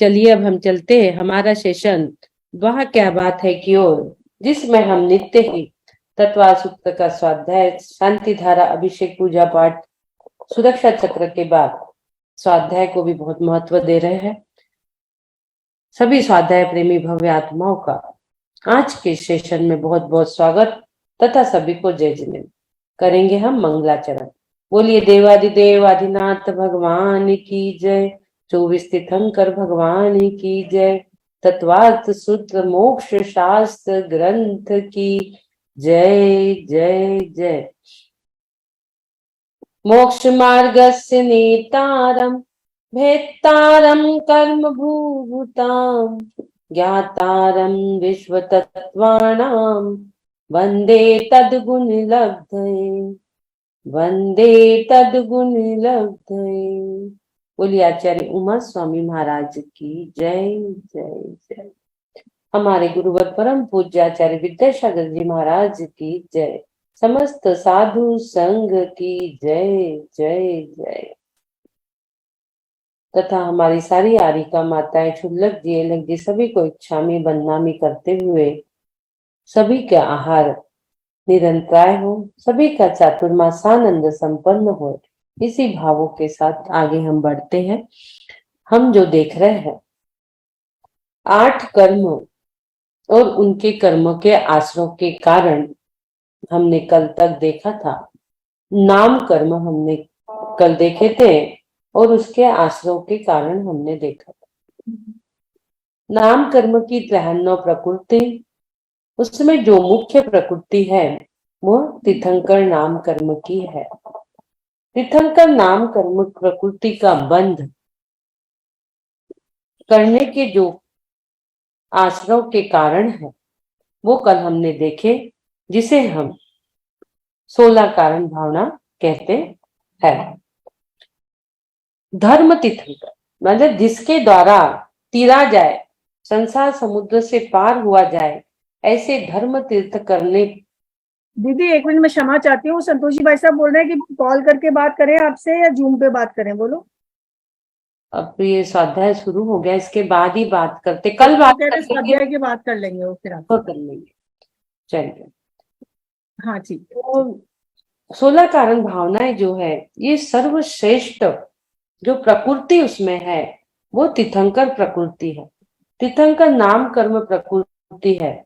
चलिए अब हम चलते हैं हमारा सेशन वह क्या बात है की ओर, जिसमें हम नित्य ही तत्व सूत्र का स्वाध्याय, शांति धारा, अभिषेक, पूजा पाठ, सुरक्षा चक्र के बाद स्वाध्याय को भी बहुत महत्व दे रहे हैं। सभी स्वाध्याय प्रेमी भव्य आत्माओं का आज के सेशन में बहुत बहुत स्वागत तथा सभी को जय जिनेन्द्र। करेंगे हम मंगलाचरण। बोलिए देवादिदेव आदिनाथ भगवान की जय। 24 तीर्थंकर भगवान की जय। तत्वार्थ सूत्र मोक्ष शास्त्र ग्रंथ की जय जय जय। मोक्ष मार्गस्य नेतारं भेत्तारं कर्म भूभूतां ज्ञातारं विश्वतत्त्वानां वन्दे तद्गुणलब्धये वन्दे तद्गुणलब्धये। बोलिए आचार्य उमा स्वामी महाराज की जय जय जय। हमारे गुरुवर परम पूज्य आचार्य विद्यासागर जी महाराज की जय। समस्त साधु संघ की जय जय जय। तथा हमारी सारी आरिका माताएं, छुल्लक जी, एलक जी, सभी को इच्छामी बदनामी करते हुए सभी का आहार निरंतराय हो, सभी का चातुर्मासानंद संपन्न हो, इसी भावों के साथ आगे हम बढ़ते हैं। हम जो देख रहे हैं 8 कर्म और उनके कर्मों के आश्रयों के कारण हमने कल तक देखा था। नाम कर्म हमने कल देखे थे और उसके आश्रयों के कारण हमने देखा था। नाम कर्म की 93 प्रकृति, उसमें जो मुख्य प्रकृति है वो तीर्थंकर नाम कर्म की है। तीर्थंकर नाम कर्म प्रकृति का बंध करने के जो आश्रयों के कारण है वो कल हमने देखे, जिसे हम 16 कारण भावना कहते हैं। धर्म तीर्थंकर मतलब जिसके द्वारा तीरा जाए, संसार समुद्र से पार हुआ जाए, ऐसे धर्म तीर्थ करने। दीदी एक मिनट में क्षमा चाहती हूँ, संतोष जी भाई साहब बोल रहे हैं कि कॉल करके बात करें आपसे या जूम पे बात करें, बोलो। अब ये स्वाध्याय शुरू हो गया, इसके बाद ही बात करते, कल बात स्वाध्याय की बात कर लेंगे वो फिर आप कर लेंगे। चलिए हाँ ठीक। तो 16 कारण भावनाएं जो है ये सर्वश्रेष्ठ जो प्रकृति उसमें है वो तीर्थंकर प्रकृति है। तीर्थंकर नाम कर्म प्रकृति है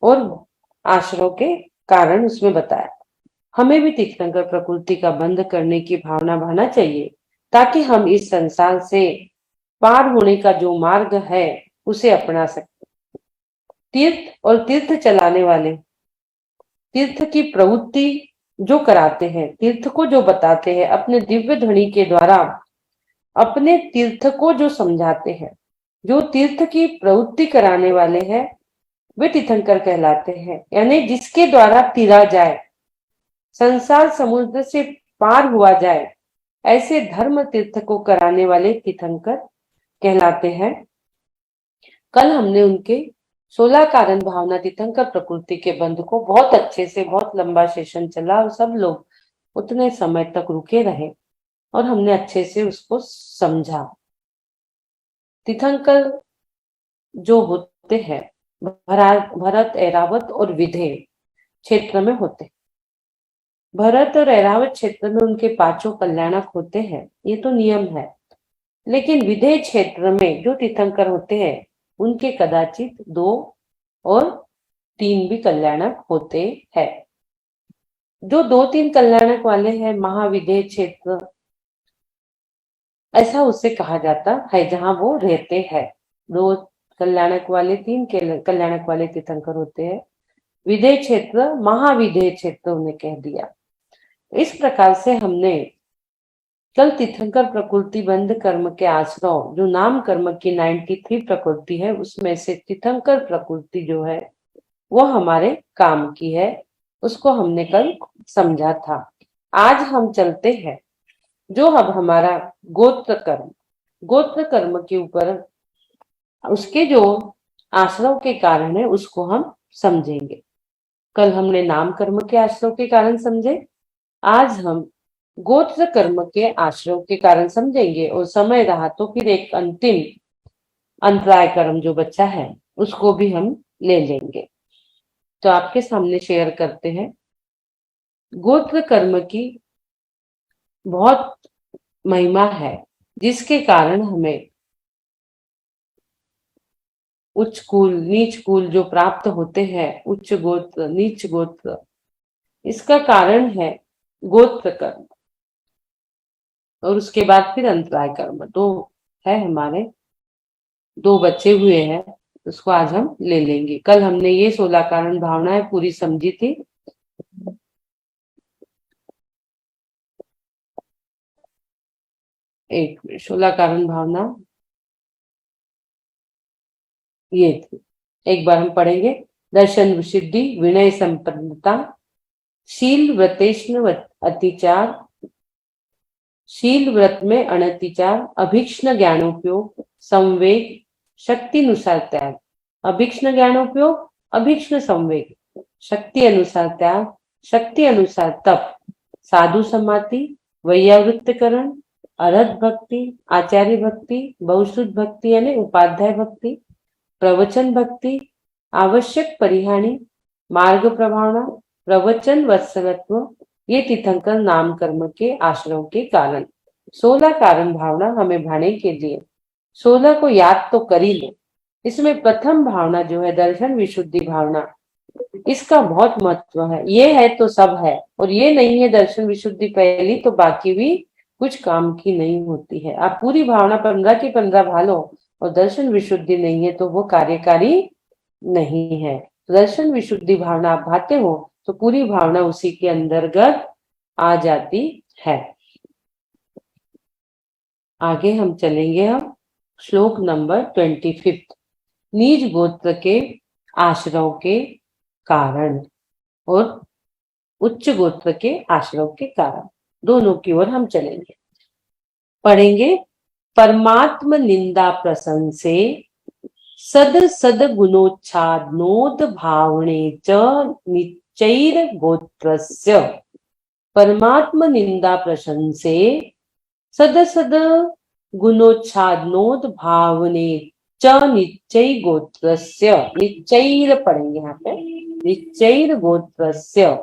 और आश्रयों के कारण उसमें बताया। हमें भी तीर्थंकर प्रकृति का बंध करने की भावना भाना चाहिए ताकि हम इस संसार से पार होने का जो मार्ग है उसे अपना सकते। तीर्थ और तीर्थ चलाने वाले तीर्थ की प्रवृत्ति जो कराते हैं, तीर्थ को जो बताते हैं, अपने दिव्य ध्वनि के द्वारा अपने तीर्थ को जो समझाते हैं, जो तीर्थ की प्रवृत्ति कराने वाले हैं वे तीर्थंकर कहलाते हैं। यानी जिसके द्वारा तीरा जाए, संसार समुद्र से पार हुआ जाए, ऐसे धर्म तीर्थ को कराने वाले तीर्थंकर कहलाते हैं। कल हमने उनके 16 कारण भावना तीर्थंकर प्रकृति के बंध को बहुत अच्छे से, बहुत लंबा सेशन चला और सब लोग उतने समय तक रुके रहे और हमने अच्छे से उसको समझा। तीर्थंकर जो होते हैं भरत, ऐरावत और विधेय क्षेत्र में होते हैं। भरत और ऐरावत क्षेत्र में उनके 5 कल्याणक होते हैं, ये तो नियम है। लेकिन विधेय क्षेत्र में जो तीर्थंकर होते हैं उनके कदाचित 2 और 3 भी कल्याणक होते हैं। जो 2-3 कल्याणक वाले हैं महाविधेय क्षेत्र ऐसा उसे कहा जाता है, जहां वो रहते हैं। 2 कल्याणक वाले, 3 कल्याणक वाले तीर्थंकर होते हैं। विधेय क्षेत्र महाविधेय क्षेत्र उन्हें कह दिया। इस प्रकार से हमने कल तीर्थंकर प्रकृति बंध कर्म के आश्रय जो नाम कर्म की 93 प्रकृति है उसमें से तीर्थंकर प्रकृति जो है वो हमारे काम की है, उसको हमने कल समझा था। आज हम चलते हैं जो अब हमारा गोत्र कर्म के ऊपर उसके जो आश्रयों के कारण है उसको हम समझेंगे। कल हमने नाम कर्म के आश्रयों के कारण समझे, आज हम गोत्र कर्म के आश्रयों के कारण समझेंगे और समय रहा तो फिर एक अंतिम अंतराय कर्म जो बच्चा है उसको भी हम ले लेंगे। तो आपके सामने शेयर करते हैं। गोत्र कर्म की बहुत महिमा है, जिसके कारण हमें उच्च कुल नीच कुल जो प्राप्त होते हैं, उच्च गोत्र नीच गोत्र, इसका कारण है गोत्र कर्म। और उसके बाद फिर अंतराय कर्म। तो है हमारे 2 बचे हुए हैं, उसको आज हम ले लेंगे। कल हमने ये 16 कारण भावनाएं पूरी समझी थी। एक 16 कारण भावना ये थी, एक बार हम पढ़ेंगे। दर्शन विशुद्धि, विनय संपन्नता, शील व्रतेष्ण अतिचार, शील व्रत में अनतिचार, अभीक्ष्ण ज्ञानोपयोग, संवेग, शक्ति अनुसार त्याग। अभीक्ष्ण ज्ञानोपयोग, अभीक्ष्ण संवेग, शक्ति अनुसार त्याग, शक्ति अनुसार तप, साधु समाधि, वैयावृत्तकरण, अरहत भक्ति, आचार्य भक्ति, बहुश्रुत भक्ति यानी उपाध्याय भक्ति, प्रवचन भक्ति, आवश्यक परिहानी, मार्ग प्रभावना, प्रवचन वत्सलत्व, ये तीर्थंकर नाम कर्म के आश्रयों के कारण। 16 कारण भावना हमें भाने के लिए 16 को याद तो कर ही ले। इसमें प्रथम भावना जो है दर्शन विशुद्धि भावना, इसका बहुत महत्व है। ये है तो सब है, और ये नहीं है दर्शन विशुद्धि पहली तो बाकी भी कुछ काम की नहीं होती है। आप पूरी भावना 15 की 15 भालो और दर्शन विशुद्धि नहीं है तो वो कार्यकारी नहीं है। दर्शन विशुद्धि भावना आप भाते हो तो पूरी भावना उसी के अंतर्गत आ जाती है। आगे हम चलेंगे। हम श्लोक नंबर 25, नीज गोत्र के आश्रयों के कारण और उच्च गोत्र के आश्रयों के कारण, दोनों की ओर हम चलेंगे। पढ़ेंगे। परमात्म निंदा प्रशंसे सद सद गुणोच्छादनोद भावने च निचैर गोत्रस्य। परमात्म निंदा प्रशंसे सद सद गुणोच्छादनोद भावने च निचय गोत्रस्य। निचैर पढ़ेंगे यहाँ पे, निचैर गोत्रस्य।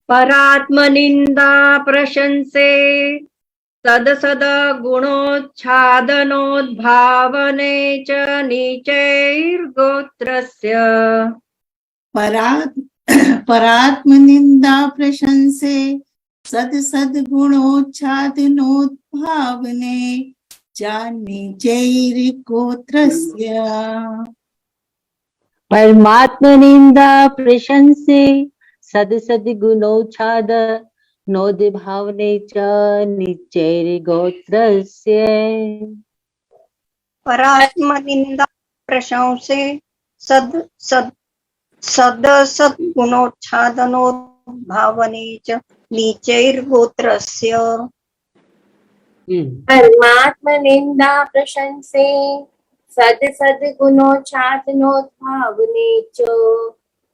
परात्मनिंदा प्रशंसे सद सद गुणोच्छादनोद्भावने च नीचैर्गोत्रस्य। परात्मनिंदा प्रशंसे सद सद गुणोच्छादनोद्भावने च नीचैर्गोत्रस्य। परमात्मनिंदा प्रशंसे सद सद गुणोच्छाद नोद्भावने च निचैर्गोत्रस्य। परात्मनिंदा प्रशंसे सद सद्गुणोच्छादनोद्भावने च नीचैर्गोत्रस्य। परमात्मनिंदा प्रशंसे सद सद गुणोच्छादनोद्भावने च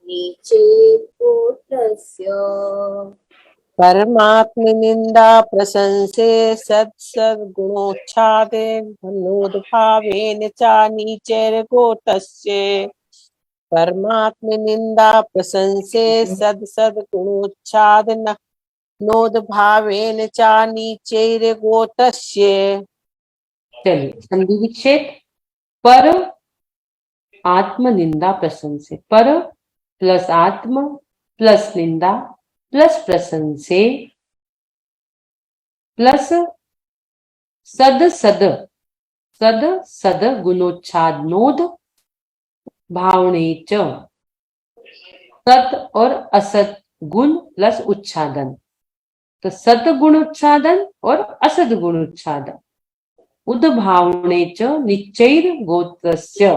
नीचैर्गोत्रस्य। परमात्मनिंदा प्रशंसे सद गुणोच्छादनोद्भावेन च नीचैर्गोत्रस्य। परमात्मनिंदा प्रशंसे सद गुणोच्छादनोद्भावेन च नीचैर्गोत्रस्य। चलिए संधि विच्छेद। पर आत्म निंदा प्रशंसे, पर प्लस आत्म प्लस निंदा प्लस प्रशंसे प्लस सद सद गुणोच्छादनोद भावने च। सत और असत गुण प्लस उच्छादन, तो सत गुण उच्छादन और असद गुण उच्छादन। उद्भावने च निचैर गोत्रस्य।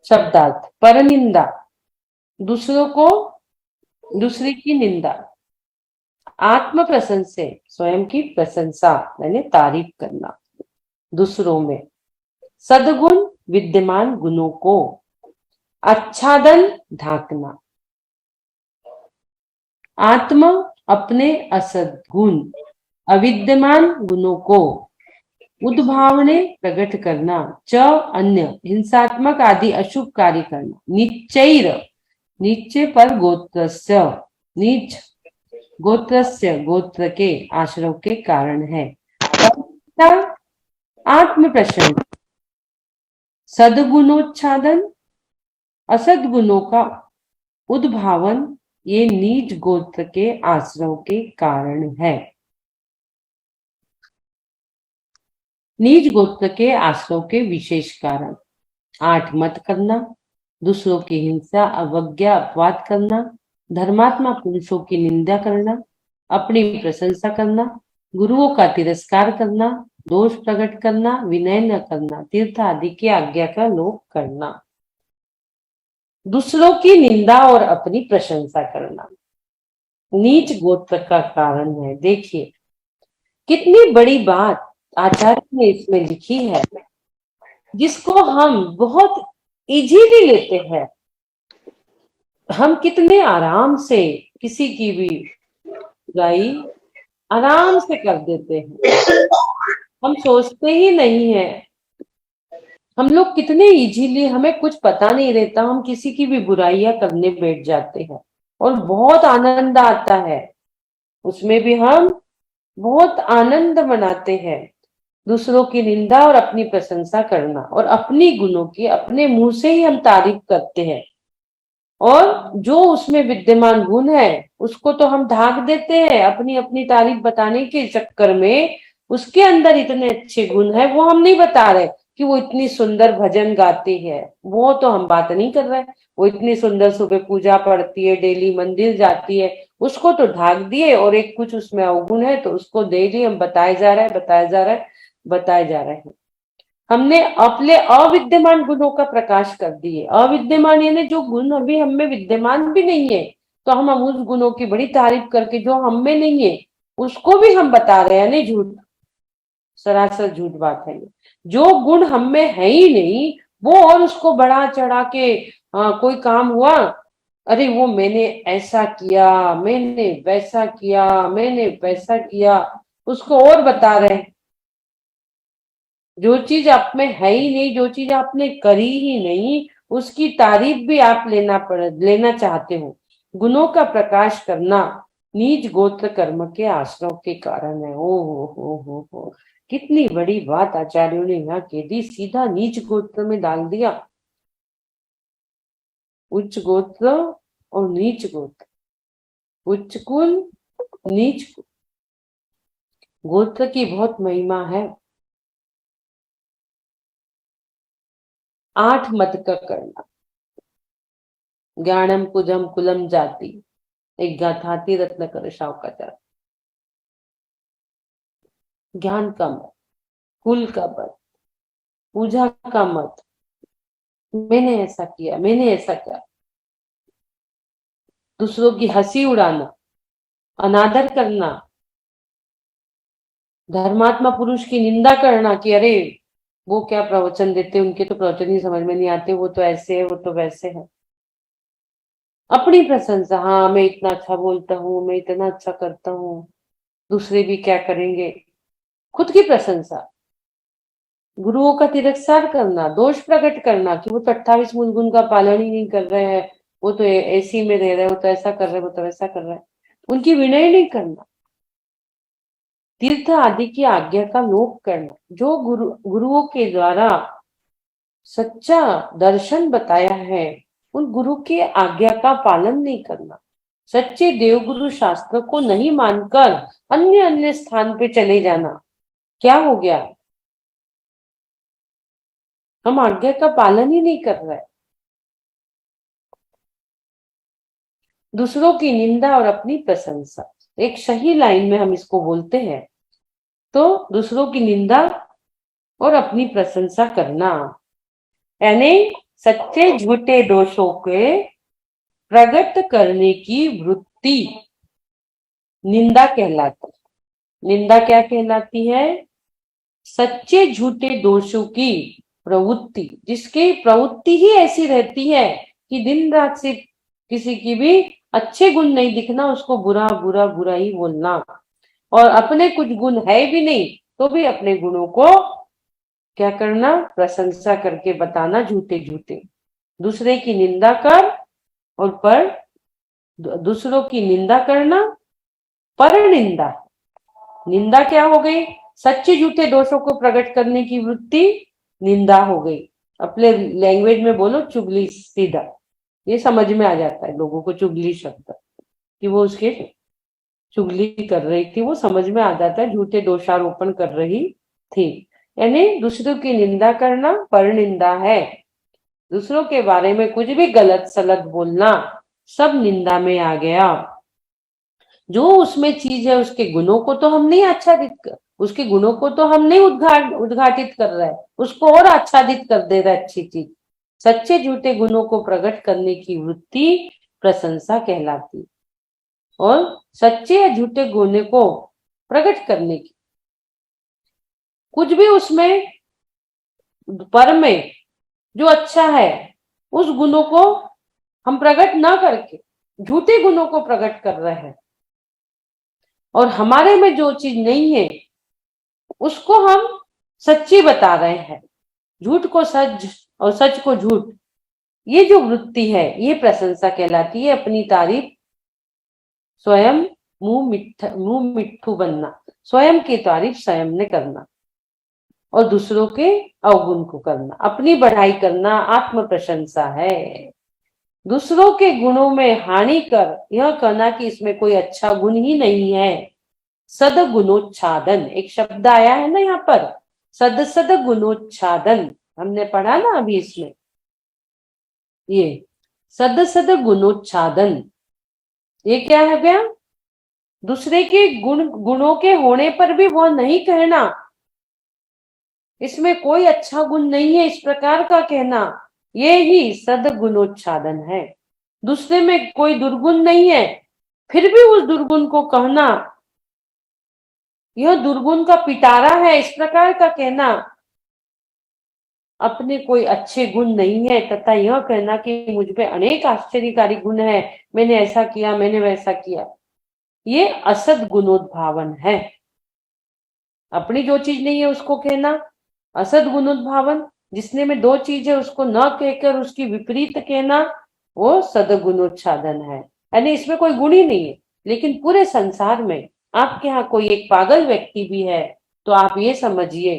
शब्दार्थ। परनिंदा, दूसरों को दूसरे की निंदा। आत्म प्रशंसे, स्वयं की प्रशंसा यानी तारीफ करना दूसरों में। सदगुण, विद्यमान गुणों को। आच्छादन, ढाकना। आत्म, अपने असद गुण अविद्यमान गुणों को उद्भावने प्रकट करना, च अन्य हिंसात्मक आदि अशुभ कार्य करना, निश्चैर नीचे पर गोत्रस्य, नीच गोत्रस्य गोत्र के आश्रव के कारण है। आत्म प्रसन्न, सद्गुणोच्छादन, असद्गुणों का उद्भावन, ये नीच गोत्र के आश्रव के कारण है। नीच गोत्र के आश्रव के विशेष कारण: 8 मत करना, दूसरों की हिंसा, अवज्ञा, अपवाद करना, धर्मात्मा पुरुषों की निंदा करना, अपनी प्रशंसा करना, गुरुओं का तिरस्कार करना, दोष प्रकट करना, विनय न करना, तीर्थ आदि की आज्ञा का लोप करना, दूसरों की निंदा और अपनी प्रशंसा करना नीच गोत्र का कारण है। देखिए कितनी बड़ी बात आचार्य ने इसमें लिखी है, जिसको हम बहुत इजीली लेते हैं। हम कितने आराम से किसी की भी बुराई आराम से कर देते हैं, हम सोचते ही नहीं है। हम लोग कितने इजीली, हमें कुछ पता नहीं रहता, हम किसी की भी बुराइयां करने बैठ जाते हैं और बहुत आनंद आता है, उसमें भी हम बहुत आनंद मनाते हैं। दूसरों की निंदा और अपनी प्रशंसा करना, और अपनी गुणों की अपने मुंह से ही हम तारीफ करते हैं, और जो उसमें विद्यमान गुण है उसको तो हम ढाक देते हैं अपनी अपनी तारीफ बताने के चक्कर में। उसके अंदर इतने अच्छे गुण है वो हम नहीं बता रहे कि वो इतनी सुंदर भजन गाती है, वो तो हम बात नहीं कर रहे। वो इतनी सुंदर सुबह पूजा पढ़ती है, डेली मंदिर जाती है, उसको तो ढाक दिए, और एक कुछ उसमें अवगुण है तो उसको डेली हम बताए जा रहे हैं। हमने अपने अविद्यमान गुणों का प्रकाश कर दिए। अविद्यमान यानी जो गुण अभी हम में विद्यमान भी नहीं है, तो हम उस गुणों की बड़ी तारीफ करके जो हम में नहीं है उसको भी हम बता रहे हैं। नहीं, झूठ, सरासर झूठ बात है ये। जो गुण हम में है ही नहीं वो, और उसको बढ़ा चढ़ा के कोई काम हुआ, अरे वो मैंने ऐसा किया, मैंने वैसा किया, मैंने वैसा किया, उसको और बता रहे हैं। जो चीज आप में है ही नहीं, जो चीज आपने करी ही नहीं, उसकी तारीफ भी आप लेना चाहते हो। गुणों का प्रकाश करना नीच गोत्र कर्म के आश्रव के कारण है। हो, कितनी बड़ी बात आचार्यों ने यहाँ कह दी, सीधा नीच गोत्र में डाल दिया। उच्च गोत्र और नीच गोत्र, उच्च कुल, नीच कुल, गोत्र की बहुत महिमा है। 8 मत का करना, ज्ञानम कुजम कुलम जाति, एक गाथाती रत्न कर शावकाचार। ज्ञान का मत, कुल का मत, पूजा का मत, मैंने ऐसा किया, मैंने ऐसा किया, दूसरों की हंसी उड़ाना, अनादर करना, धर्मात्मा पुरुष की निंदा करना कि अरे वो क्या प्रवचन देते, उनके तो प्रवचन ही समझ में नहीं आते, वो तो ऐसे है, वो तो वैसे है। अपनी प्रशंसा, हाँ मैं इतना अच्छा बोलता हूँ, मैं इतना अच्छा करता हूँ, दूसरे भी क्या करेंगे, खुद की प्रशंसा। गुरुओं का तिरस्कार करना, दोष प्रकट करना कि वो तो 28 मूल गुण का पालन ही नहीं कर रहे हैं, वो तो ऐसी में रह रहे, वो तो ऐसा कर रहे, वो तो वैसा कर रहे हैं, उनकी विनय नहीं करना। तीर्थ आदि की आज्ञा का लोप करना, जो गुरुओं के द्वारा सच्चा दर्शन बताया है उन गुरु की आज्ञा का पालन नहीं करना। सच्चे देवगुरु शास्त्र को नहीं मानकर अन्य स्थान पे चले जाना, क्या हो गया, हम आज्ञा का पालन ही नहीं कर रहे। दूसरों की निंदा और अपनी प्रशंसा, एक सही लाइन में हम इसको बोलते हैं तो दूसरों की निंदा और अपनी प्रशंसा करना, यानी सच्चे झूठे दोषों के प्रकट करने की वृत्ति निंदा कहलाती है। निंदा क्या कहलाती है? सच्चे झूठे दोषों की प्रवृत्ति, जिसकी प्रवृत्ति ही ऐसी रहती है कि दिन रात से किसी की भी अच्छे गुण नहीं दिखना, उसको बुरा बुरा बुरा ही बोलना। और अपने कुछ गुण है भी नहीं तो भी अपने गुणों को क्या करना, प्रशंसा करके बताना झूठे झूठे। दूसरे की निंदा कर और पर दूसरों की निंदा करना पर निंदा। निंदा क्या हो गई, सच्चे झूठे दोषों को प्रकट करने की वृत्ति निंदा हो गई। अपने लैंग्वेज में बोलो चुगली, सीधा ये समझ में आ जाता है लोगों को, चुगली शब्द कि वो उसके चुगली कर रही थी, वो समझ में आ जाता है, झूठे दोषारोपण कर रही थी। यानी दूसरों की निंदा करना पर निंदा है। दूसरों के बारे में कुछ भी गलत सलत बोलना सब निंदा में आ गया। जो उसमें चीज है उसके गुणों को तो हम नहीं आच्छादित कर, उसके गुणों को तो हम नहीं उद्घाटित कर रहे हैं, उसको और आच्छादित कर दे रहा है अच्छी चीज। सच्चे झूठे गुणों को प्रकट करने की वृत्ति प्रशंसा कहलाती, और सच्चे या झूठे गुणों को प्रकट करने की कुछ भी उसमें पर में जो अच्छा है उस गुणों को हम प्रकट ना करके झूठे गुणों को प्रकट कर रहे हैं, और हमारे में जो चीज नहीं है उसको हम सच्ची बता रहे हैं। झूठ को सच और सच को झूठ, ये जो वृत्ति है ये प्रशंसा कहलाती है। अपनी तारीफ स्वयं मुंह मिट्ठू बनना, स्वयं की तारीफ स्वयं ने करना और दूसरों के अवगुण को करना, अपनी बढ़ाई करना आत्म प्रशंसा है। दूसरों के गुणों में हानि कर यह कहना कि इसमें कोई अच्छा गुण ही नहीं है, सदगुणोच्छादन एक शब्द आया है ना यहाँ पर, सदगुणोच्छादन हमने पढ़ा ना अभी इसमें, ये सदगुणोच्छादन ये क्या है गया, दूसरे के गुणों के होने पर भी वो नहीं कहना इसमें कोई अच्छा गुण नहीं है, इस प्रकार का कहना, ये ही सदगुणोच्छादन है। दूसरे में कोई दुर्गुण नहीं है फिर भी उस दुर्गुण को कहना, यह दुर्गुण का पिटारा है, इस प्रकार का कहना। अपने कोई अच्छे गुण नहीं है तथा यह कहना कि मुझ पे अनेक आश्चर्यकारी गुण है, मैंने ऐसा किया मैंने वैसा किया, ये असद गुणोद्भावन है। अपनी जो चीज नहीं है उसको कहना असद गुणोद्भावन, जिसने में दो चीज है उसको न कहकर उसकी विपरीत कहना वो सदगुणोच्छादन है। यानी इसमें कोई गुण ही नहीं है, लेकिन पूरे संसार में आपके यहाँ कोई एक पागल व्यक्ति भी है तो आप ये समझिए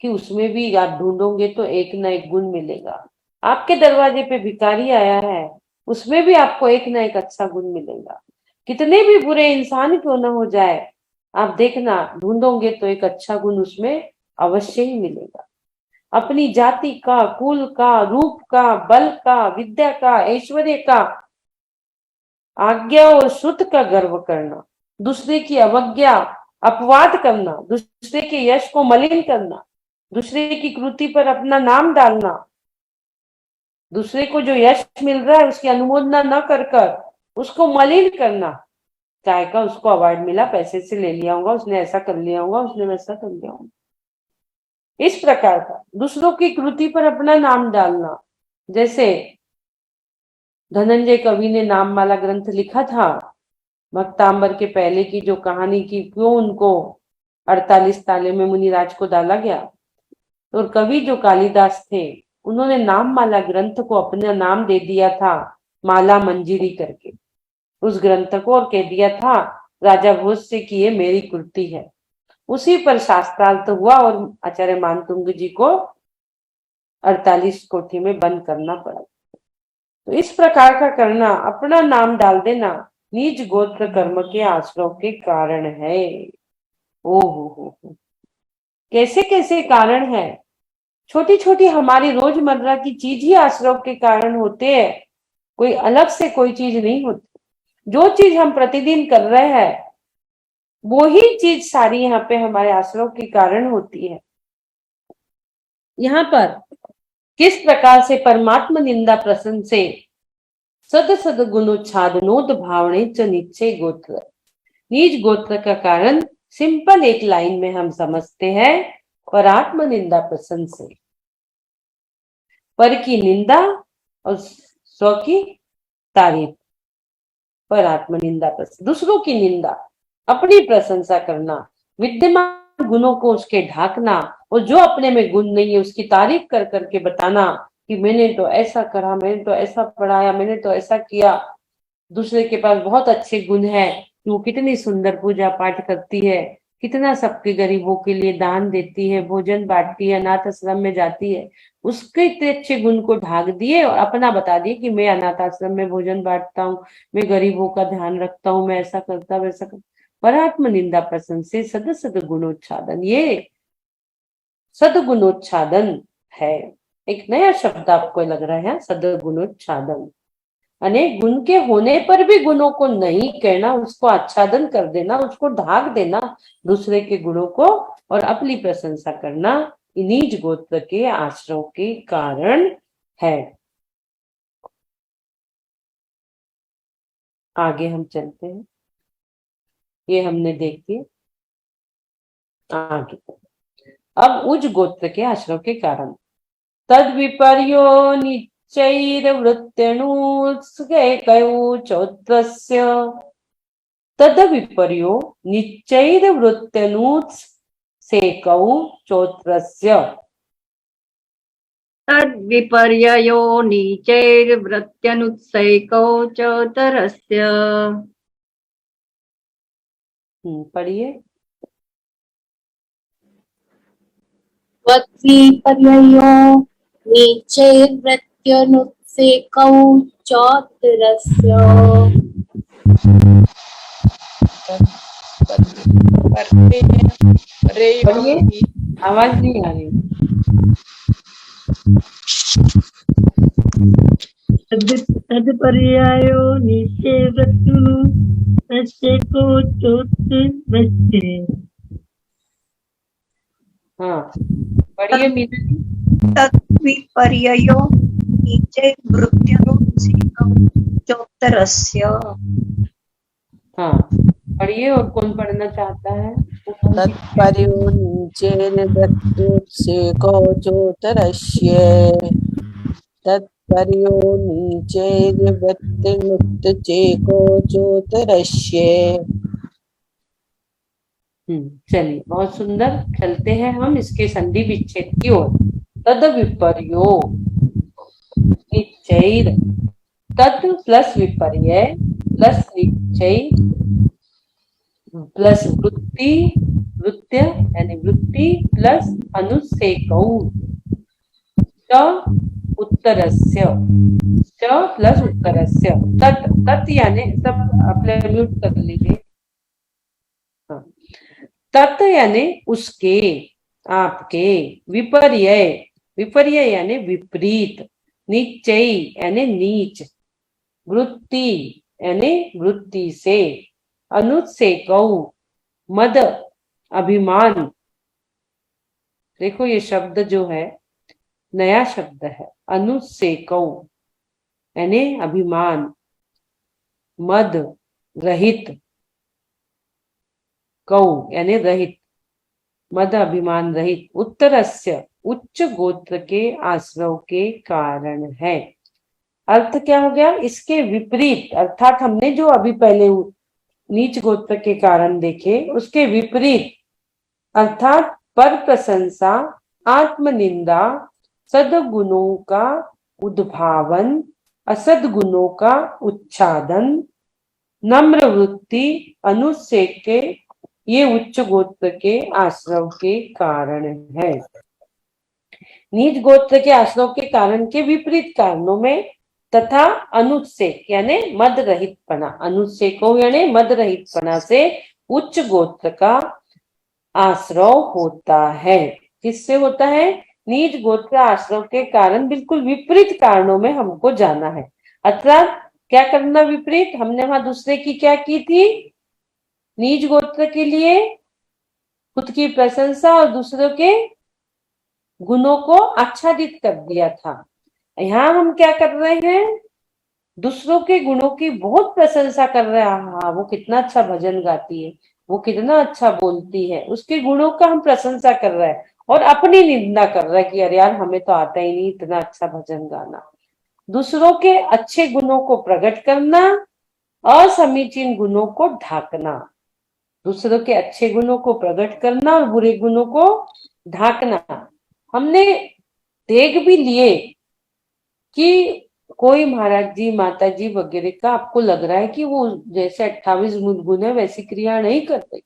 कि उसमें भी आप ढूंढोगे तो एक ना एक गुण मिलेगा। आपके दरवाजे पे भिखारी आया है उसमें भी आपको एक ना एक अच्छा गुण मिलेगा। कितने भी बुरे इंसान क्यों ना हो जाए, आप देखना ढूंढोगे तो एक अच्छा गुण उसमें अवश्य ही मिलेगा। अपनी जाति का, कुल का, रूप का, बल का, विद्या का, ऐश्वर्य का, आज्ञा और श्रुत का गर्व करना, दूसरे की अवज्ञा अपवाद करना, दूसरे के यश को मलिन करना, दूसरे की कृति पर अपना नाम डालना, दूसरे को जो यश मिल रहा है उसकी अनुमोदना न कर कर उसको मलिन करना। चाहे का उसको अवार्ड मिला, पैसे से ले लिया होगा, उसने ऐसा कर लिया होगा, उसने वैसा कर लिया होगा, इस प्रकार का दूसरों की कृति पर अपना नाम डालना। जैसे धनंजय कवि ने नाममाला ग्रंथ लिखा था, भक्तांबर के पहले की जो कहानी की क्यों उनको 48 ताले में मुनिराज को डाला गया, और कवि जो कालिदास थे उन्होंने नाममाला ग्रंथ को अपना नाम दे दिया था माला मंजीरी करके उस ग्रंथ को, और कह दिया था राजा भोज से कि ये मेरी कृति है। उसी पर शास्त्रार्थ हुआ और आचार्य मानतुंग जी को 48 कोठी में बंद करना पड़ा। तो इस प्रकार का करना, अपना नाम डाल देना, निज गोत्र कर्म के आश्रय के कारण है। ओ हो, कैसे कैसे कारण है। छोटी छोटी हमारी रोजमर्रा की चीज ही आश्रय के कारण होते हैं, कोई अलग से कोई चीज नहीं होती। जो चीज हम प्रतिदिन कर रहे हैं वो ही चीज सारी यहाँ पे हमारे आश्रय के कारण होती है। यहाँ पर किस प्रकार से परमात्मा निंदा प्रसन्न से सद गुणोच्छादनोद भावने च निश्चय गोत्र, निज गोत्र का कारण सिंपल एक लाइन में हम समझते हैं, पर आत्म निंदा प्रसन्न से, पर की निंदा और स्व की तारीफ, पर आत्म निंदा प्रसन्न, दूसरों की निंदा अपनी प्रशंसा करना, विद्यमान गुणों को उसके ढाकना, और जो अपने में गुण नहीं है उसकी तारीफ कर करके बताना कि मैंने तो ऐसा करा, मैंने तो ऐसा पढ़ाया, मैंने तो ऐसा किया। दूसरे के पास बहुत अच्छे गुण है कि वो कितनी सुंदर पूजा पाठ करती है, कितना सबके गरीबों के लिए दान देती है, भोजन बांटती है, अनाथ आश्रम में जाती है। उसके इतने अच्छे गुण को ढाक दिए और अपना बता दिए कि मैं अनाथ आश्रम में भोजन बांटता हूँ, मैं गरीबों का ध्यान रखता हूँ, मैं ऐसा करता वैसा करता। परात्म निंदा प्रशंसे सद सद गुणोच्छादन, ये सदगुणोच्छादन है। एक नया शब्द आपको लग रहा है, सदगुणोच्छादन, अनेक गुण के होने पर भी गुणों को नहीं कहना, उसको आच्छादन कर देना, उसको ढाक देना दूसरे के गुणों को, और अपनी प्रशंसा करना नीच गोत्र के आश्रय के कारण है। आगे हम चलते हैं, ये हमने देखी आगे। अब उच्च गोत्र के आश्रय के कारण, तद विपर्यो निश्चैर्वृत्त्यनुत्सैकौ तद विपर्यो निश्चैर्वृत्त्यनुत्सेकौ चौत्रस्य। तद्विपर्ययो नीचैर्वृत्त्यनुत्सैकौ च तरस्य। पढ़िए। त्वद्विपर्ययो नीचैर्वृत्त्यनुत्सेकौ चोत्तरस्य। पढ़िए, आवाज नहीं आ रही। तद्विपर्ययो नीचैर्वृत्त्यनुत्सैकौ चोत्तरस्य। हाँ, पढ़िए मीना जी। तद्विपर्ययो नीचैर्वृत्त्यनुत्सेकौ चोत्तरस्य। हाँ, पढ़िए। और कौन पढ़ना चाहता है? तत्पर्यो नीचैर्वृत्त्युत्सेको चोत्तरस्य। तत्पर्यो नीचैर्वृत्त्युत्सेको चोत्तरस्य। चलिए, बहुत सुंदर। चलते हैं हम इसके संधि विच्छेद की ओर। तद विपर्यो निश्चैर, तद प्लस विपर्य प्लस निश्चय प्लस वृत्ति, वृत्य यानी वृत्ति प्लस अनुसेकौ च उत्तरस्य, च प्लस उत्तरस्य। तत्, तत् यानी सब अपने म्यूट कर लीजिए। तत् यानी उसके, आपके, विपर्य, विपर्य यानी विपरीत, निश्चय यानी नीच, वृत्ति यानी वृत्ति से, अनुत्सेकौ मद अभिमान। देखो ये शब्द जो है नया शब्द है, अनुत्सेकौ यानी अभिमान, मद रहित, कौ यानी रहित, मद अभिमान रहित, उत्तरस्य उच्च गोत्र के आश्रय के कारण है। अर्थ क्या हो गया? इसके विपरीत, अर्थात हमने जो अभी पहले नीच गोत्र के कारण देखे उसके विपरीत, अर्थात पर प्रशंसा, आत्मनिंदा, सद्गुणों का उद्भावन, असद्गुणों का उच्छादन, नम्र वृत्ति, अनुसेक के, ये उच्च गोत्र के आश्रय के कारण है। नीच गोत्र के आश्रय के कारण के विपरीत कारणों में तथा अनुत्सेक यानी मद रहितपना, अनुत्सेको यानी मद रहितपना से उच्च गोत्र का आश्रय होता है। किससे होता है? नीच गोत्र आश्रय के कारण बिल्कुल विपरीत कारणों में हमको जाना है। अर्थात क्या करना विपरीत? हमने वहां दूसरे की क्या की थी? नीच गोत्र के लिए खुद की प्रशंसा और दूसरों के गुणों को आच्छादित कर दिया था। यहाँ हम क्या कर रहे हैं? दूसरों के गुणों की बहुत प्रशंसा कर रहे हैं। हाँ, वो कितना अच्छा भजन गाती है, वो कितना अच्छा बोलती है, उसके गुणों का हम प्रशंसा कर रहे हैं और अपनी निंदा कर रहे हैं कि अरे यार हमें तो आता ही नहीं इतना अच्छा भजन गाना। दूसरों के अच्छे गुणों को प्रकट करना, असमीचीन गुणों को ढाकना। दूसरों के अच्छे गुणों को प्रकट करना और बुरे गुणों को ढाकना। हमने देख भी लिए कि कोई महाराज जी माता जी वगैरह का आपको लग रहा है कि वो जैसे 28 गुण है वैसी क्रिया नहीं करते,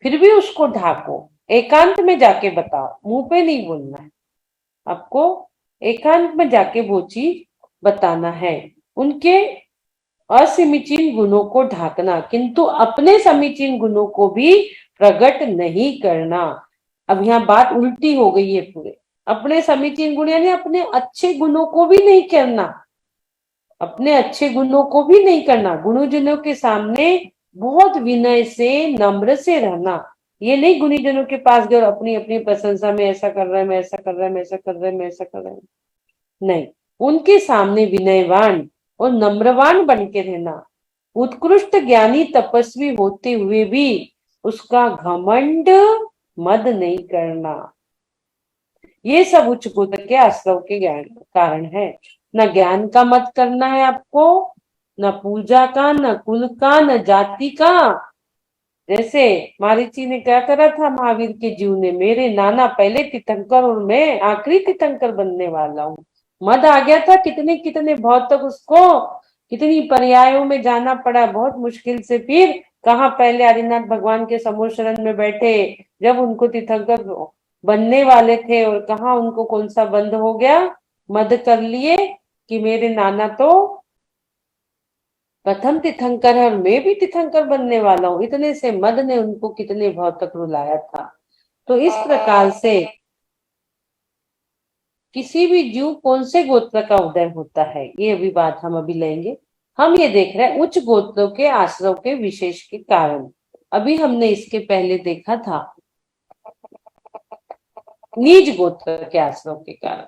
फिर भी उसको ढाको, एकांत में जाके बताओ, मुंह पे नहीं बोलना है आपको, एकांत में जाके वो चीज बताना है। उनके असमीचीन गुणों को ढाकना, किंतु अपने समीचीन गुणों को भी प्रकट नहीं करना। अब यहाँ बात उल्टी हो गई है पूरे। अपने समीचीन गुण यानी अपने अच्छे गुणों को भी नहीं करना, अपने अच्छे गुणों को भी नहीं करना। गुणीजनों के सामने बहुत विनय से नम्र से रहना। ये नहीं गुणीजनों के पास गए अपनी अपनी प्रशंसा में ऐसा कर रहा है, मैं ऐसा कर रहा है, मैं ऐसा कर रहा है, मैं ऐसा कर रहा है, नहीं। उनके सामने विनयवान और नम्रवान बन के रहना। उत्कृष्ट ज्ञानी तपस्वी होते हुए भी उसका घमंड मद नहीं करना। ये सब उच्च गोत्र के आश्रव के ज्ञान कारण है। न ज्ञान का मत करना है आपको, न पूजा का, न कुल का, न जाति का। जैसे मारीची ने क्या करा था महावीर के जीव ने, मेरे नाना पहले तीर्थंकर और मैं आखिरी तीर्थंकर बनने वाला हूँ। मद आ गया था, कितने कितने बहुत तक उसको कितनी पर्यायों में जाना पड़ा, बहुत मुश्किल से। फिर कहाँ पहले आदिनाथ भगवान के समूह शरण में बैठे जब उनको तीर्थंकर बनने वाले थे, और कहाँ उनको कौन सा बंद हो गया, मद कर लिए कि मेरे नाना तो प्रथम तीर्थंकर है और मैं भी तीर्थंकर बनने वाला हूँ। इतने से मद ने उनको कितने भाव तक रुलाया था। तो इस प्रकार से किसी भी जीव कौन से गोत्र का उदय होता है, ये अभी बात हम अभी लेंगे। हम ये देख रहे हैं उच्च गोत्रों के आश्रव के विशेष के कारण। अभी हमने इसके पहले देखा था नीच गोत्र के आश्रव के कारण।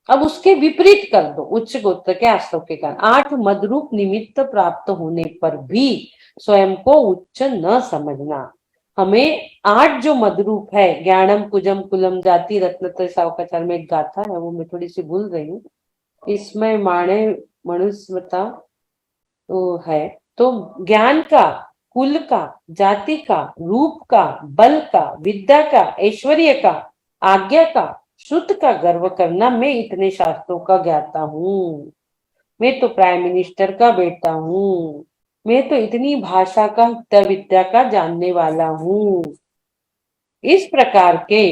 अब उसके विपरीत कर दो, उच्च गोत्र के आश्रव के कारण। 8 मदरूप निमित्त प्राप्त होने पर भी स्वयं को उच्च न समझना। हमें 8 जो मदरूप है, ज्ञानम कुजम कुलम जाति रत्नत्रय सावकाचार में एक गाथा है, वो मैं थोड़ी सी भूल रही हूँ, इसमें माणे मनुष्यता तो है। तो ज्ञान का, कुल का, जाति का, रूप का, बल का, विद्या का, ऐश्वर्य का, आज्ञा का, श्रुत का गर्व करना, मैं इतने शास्त्रों का ज्ञाता हूँ, मैं तो प्राइम मिनिस्टर का बेटा हूँ, मैं तो इतनी भाषा का विद्या का जानने वाला हूँ। इस प्रकार के,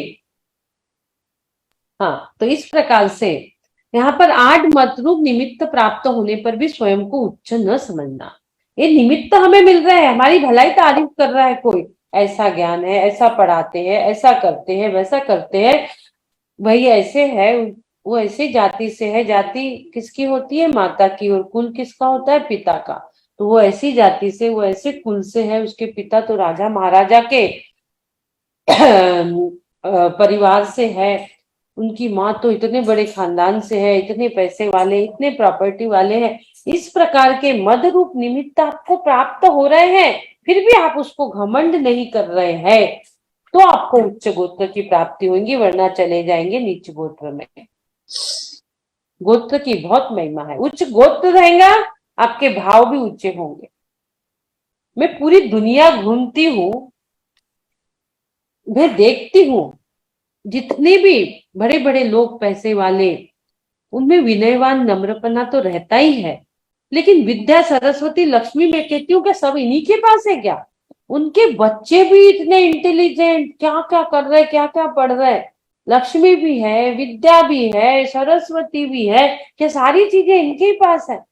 हाँ, तो इस प्रकार से यहाँ पर 8 मतरूप निमित्त प्राप्त होने पर भी स्वयं को उच्च न समझना। ये निमित्त हमें मिल रहा है, हमारी भलाई तारीफ कर रहा है कोई, ऐसा ज्ञान है, ऐसा पढ़ाते हैं, ऐसा करते हैं, वैसा करते हैं, भाई ऐसे है, वो ऐसे जाति से है। जाति किसकी होती है? माता की। और कुल किसका होता है? पिता का। तो वो ऐसी जाति से, वो ऐसे कुल से है, उसके पिता तो राजा महाराजा के परिवार से है, उनकी माँ तो इतने बड़े खानदान से है, इतने पैसे वाले, इतने प्रॉपर्टी वाले हैं। इस प्रकार के मद रूप निमित्त आपको प्राप्त हो रहे हैं, फिर भी आप उसको घमंड नहीं कर रहे हैं, तो आपको उच्च गोत्र की प्राप्ति होगी, वरना चले जाएंगे नीच गोत्र में। गोत्र की बहुत महिमा है। उच्च गोत्र रहेगा, आपके भाव भी ऊंचे होंगे। मैं पूरी दुनिया घूमती हूँ, मैं देखती हूँ जितने भी बड़े बड़े लोग पैसे वाले, उनमें विनयवान नम्रपना तो रहता ही है, लेकिन विद्या सरस्वती लक्ष्मी मैं कहती हूँ क्या सब इन्हीं के पास है क्या? उनके बच्चे भी इतने इंटेलिजेंट, क्या क्या कर रहे, क्या क्या पढ़ रहे। लक्ष्मी भी है, विद्या भी है, सरस्वती भी है, क्या सारी चीजें इनके पास है?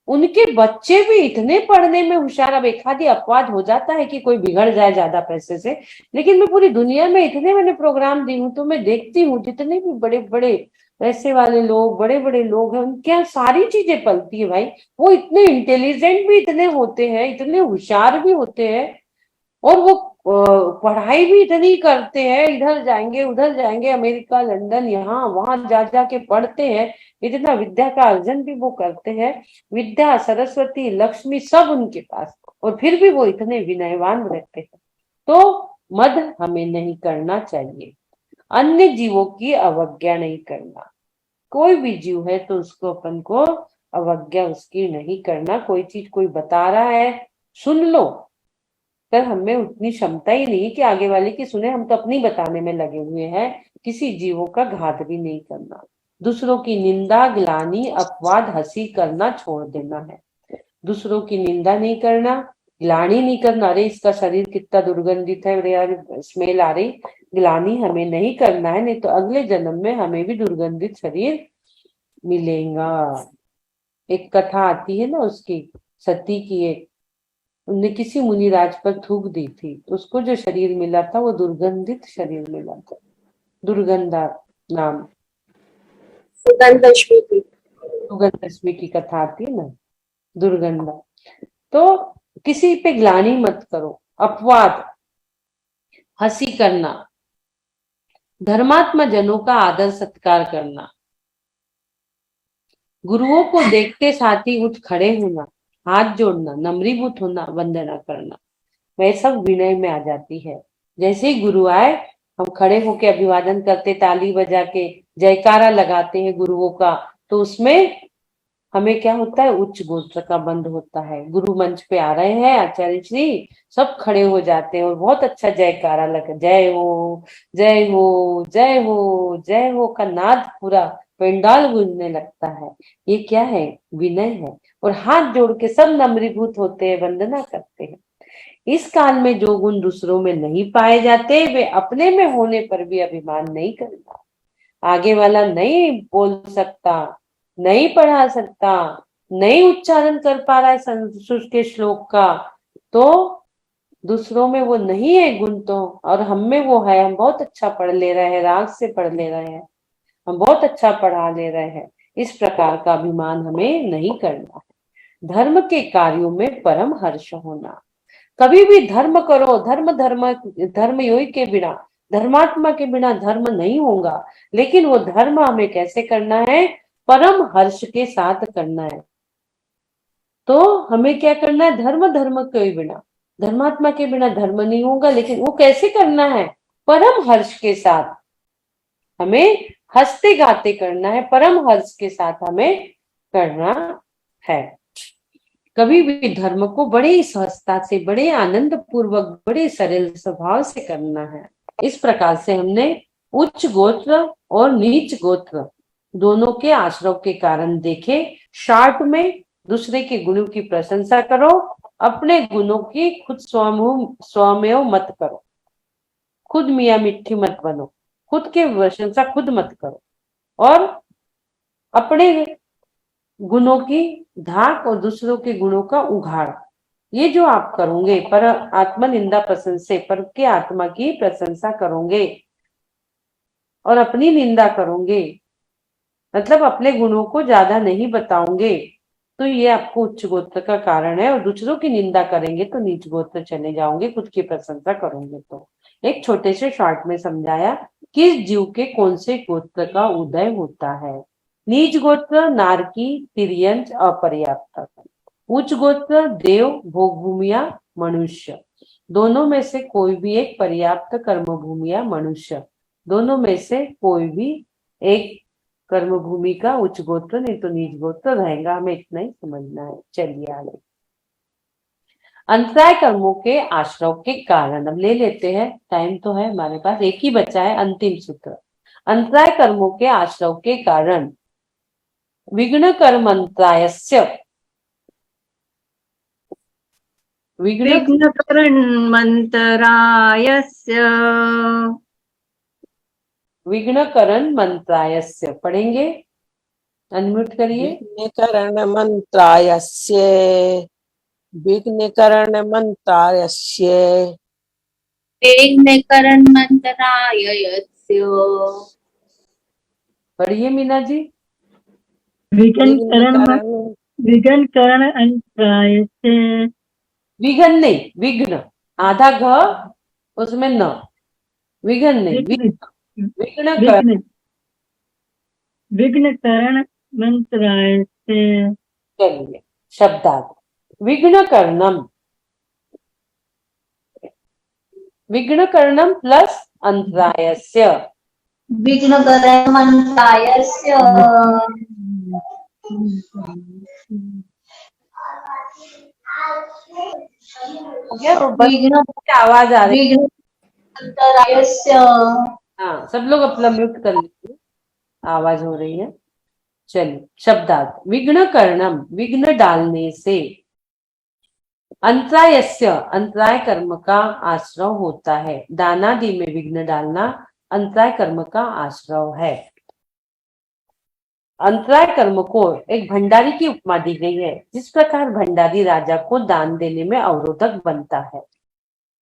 उनके बच्चे भी इतने पढ़ने में होशियार। अब एक आधी अपवाद हो जाता है कि कोई बिगड़ जाए ज्यादा पैसे से, लेकिन मैं पूरी दुनिया में इतने मैंने प्रोग्राम दी हूँ, तो मैं देखती हूँ जितने भी बड़े बड़े पैसे वाले लोग, बड़े बड़े लोग हैं, उनके यहाँ सारी चीजें पलती है भाई। वो इतने इंटेलिजेंट भी इतने होते हैं, इतने होशियार भी होते हैं, और वो पढ़ाई भी इतनी करते हैं, इधर जाएंगे उधर जाएंगे, अमेरिका लंदन यहाँ वहां जा जाके पढ़ते हैं, इतना विद्या का अर्जन भी वो करते हैं। विद्या सरस्वती लक्ष्मी सब उनके पास, और फिर भी वो इतने विनयवान रहते हैं। तो मद हमें नहीं करना चाहिए, अन्य जीवों की अवज्ञा नहीं करना। कोई भी जीव है तो उसको अपन को अवज्ञा उसकी नहीं करना। कोई चीज कोई बता रहा है, सुन लो, कर हमें उतनी क्षमता ही नहीं कि आगे वाले की सुने, हम तो अपनी बताने में लगे हुए हैं। किसी जीवों का घात भी नहीं करना, दूसरों की निंदा, ग्लानि, अपवाद, हंसी करना छोड़ देना है। दूसरों की निंदा नहीं करना, ग्लानि नहीं करना, अरे इसका शरीर कितना दुर्गंधित है, अरे यार स्मेल आ रही, ग्लानि हमें नहीं करना है, नहीं तो अगले जन्म में हमें भी दुर्गंधित शरीर मिलेगा। एक कथा आती है ना उसकी, सती की, एक उनने किसी मुनिराज पर थूक दी थी, तो उसको जो शरीर मिला था वो दुर्गंधित शरीर मिला था, दुर्गंधा नाम। सुगंधलक्ष्मी की। सुगंधलक्ष्मी की कथा आती है ना, दुर्गंधा। तो किसी पे ग्लानि मत करो, अपवाद, हंसी करना, धर्मात्मा जनों का आदर सत्कार करना, गुरुओं को देखते साथ ही उठ खड़े होना, हाथ जोड़ना, नम्रीभूत होना, वंदना करना, वह सब विनय में आ जाती है। जैसे ही गुरु आए हम खड़े होके अभिवादन करते, ताली बजा के जयकारा लगाते हैं गुरुओं का, तो उसमें हमें क्या होता है, उच्च गोत्र का बंध होता है। गुरु मंच पे आ रहे हैं, आचार्य श्री, सब खड़े हो जाते हैं और बहुत अच्छा जयकारा लगा, जय हो जय हो जय हो जय हो का नाद पूरा पंडाल गूंजने लगता है। ये क्या है, विनय है। और हाथ जोड़ के सब नम्रीभूत होते हैं, वंदना करते हैं। इस काल में जो गुण दूसरों में नहीं पाए जाते, वे अपने में होने पर भी अभिमान नहीं करना। आगे वाला नहीं बोल सकता, नहीं पढ़ा सकता, नहीं उच्चारण कर पा रहा है संस्कृत के श्लोक का, तो दूसरों में वो नहीं है गुण, तो और हम में वो है। हम बहुत अच्छा पढ़ ले रहे हैं, राग से पढ़ ले रहे हैं, हम बहुत अच्छा पढ़ा ले रहे हैं। इस प्रकार का अभिमान हमें नहीं करना है। धर्म के कार्यों में परम हर्ष होना। कभी भी धर्म करो, धर्म योगी के बिना, धर्मात्मा के बिना धर्म नहीं होगा। लेकिन वो धर्म हमें कैसे करना है, परम हर्ष के साथ करना है। तो हमें क्या करना है, धर्म के बिना, धर्मात्मा के बिना धर्म नहीं होगा। लेकिन वो कैसे करना है, परम हर्ष के साथ, हमें हंसते गाते करना है, परम हर्ष के साथ हमें करना है। कभी भी धर्म को बड़े सहजता से, बड़े आनंद पूर्वक, बड़े सरल स्वभाव से करना है। इस प्रकार से हमने उच्च गोत्र और नीच गोत्र दोनों के आश्रय के कारण देखे। शॉर्ट में दूसरे के गुणों की प्रशंसा करो, अपने गुणों की खुद स्वमेव मत करो, खुद मियाँ मिट्टी मत बनो, खुद के प्रशंसा खुद मत करो, और अपने गुणों की धाक और दूसरों के गुणों का उघाड़, ये जो आप करोगे, पर आत्मनिंदा प्रशंसा से पर के आत्मा की प्रशंसा करोगे और अपनी निंदा करोगे, मतलब अपने गुणों को ज्यादा नहीं बताओगे, तो ये आपको उच्च गोत्र का कारण है। और दूसरों की निंदा करेंगे तो नीच गोत्र चले जाओगे, खुद की प्रशंसा करोगे तो। एक छोटे से शॉर्ट में समझाया किस जीव के कौन से गोत्र का उदय होता है। नीच गोत्र नारकी, तिर्यंच, अपर्याप्त। उच्च गोत्र देव, भोगभूमिया, मनुष्य। दोनों में से कोई भी एक पर्याप्त कर्मभूमिया मनुष्य, दोनों में से कोई भी एक कर्मभूमि का उच्च गोत्र नहीं तो नीच गोत्र रहेगा। हमें इतना ही समझना है। चलिए आगे। अंतराय कर्मों के आश्रय के कारण अब ले लेते हैं, टाइम तो है हमारे पास, एक ही बचा है अंतिम सूत्र। अंतराय कर्मों के आश्रय के कारण विघ्न कर्मंतरायस्य, विघ्नकरन्मन्तरायस्य, विघ्नकरण मंत्रायस्य पढ़ेंगे, अनम्यूट करिए। विघ्नकरण मंत्रायस्य, विघ्नकरण मंत्रायस्य, विघ्नकरण मंत्रायस्य। पढ़िए मीना जी। विघ्नकरणमंत्रायस्य, विघ्न नहीं, विघ्न आधा घ उसमें न, विघ्न नहीं, विघ्न कर, विघ्नकरणमंत्रायस्य। चलिए शब्दार्थ। विघ्न करणम प्लस अंतरायस्य, विघ्नकरण मंत्रायस्य। हो गया? और बस विघ्न की आवाज आ रही है। विघ्नमन्तरायस्य हाँ, सब लोग अपना म्यूट कर लीजिए, आवाज हो रही है। चलिए, शब्दार्थ। विघ्न करणम, विघ्न डालने से। अंतरायस्य, अंतराय कर्म का आश्रव होता है। दानादि में विघ्न डालना अंतराय कर्म का आश्रव है। अंतराय कर्म को एक भंडारी की उपमा दी गई है। जिस प्रकार भंडारी राजा को दान देने में अवरोधक बनता है।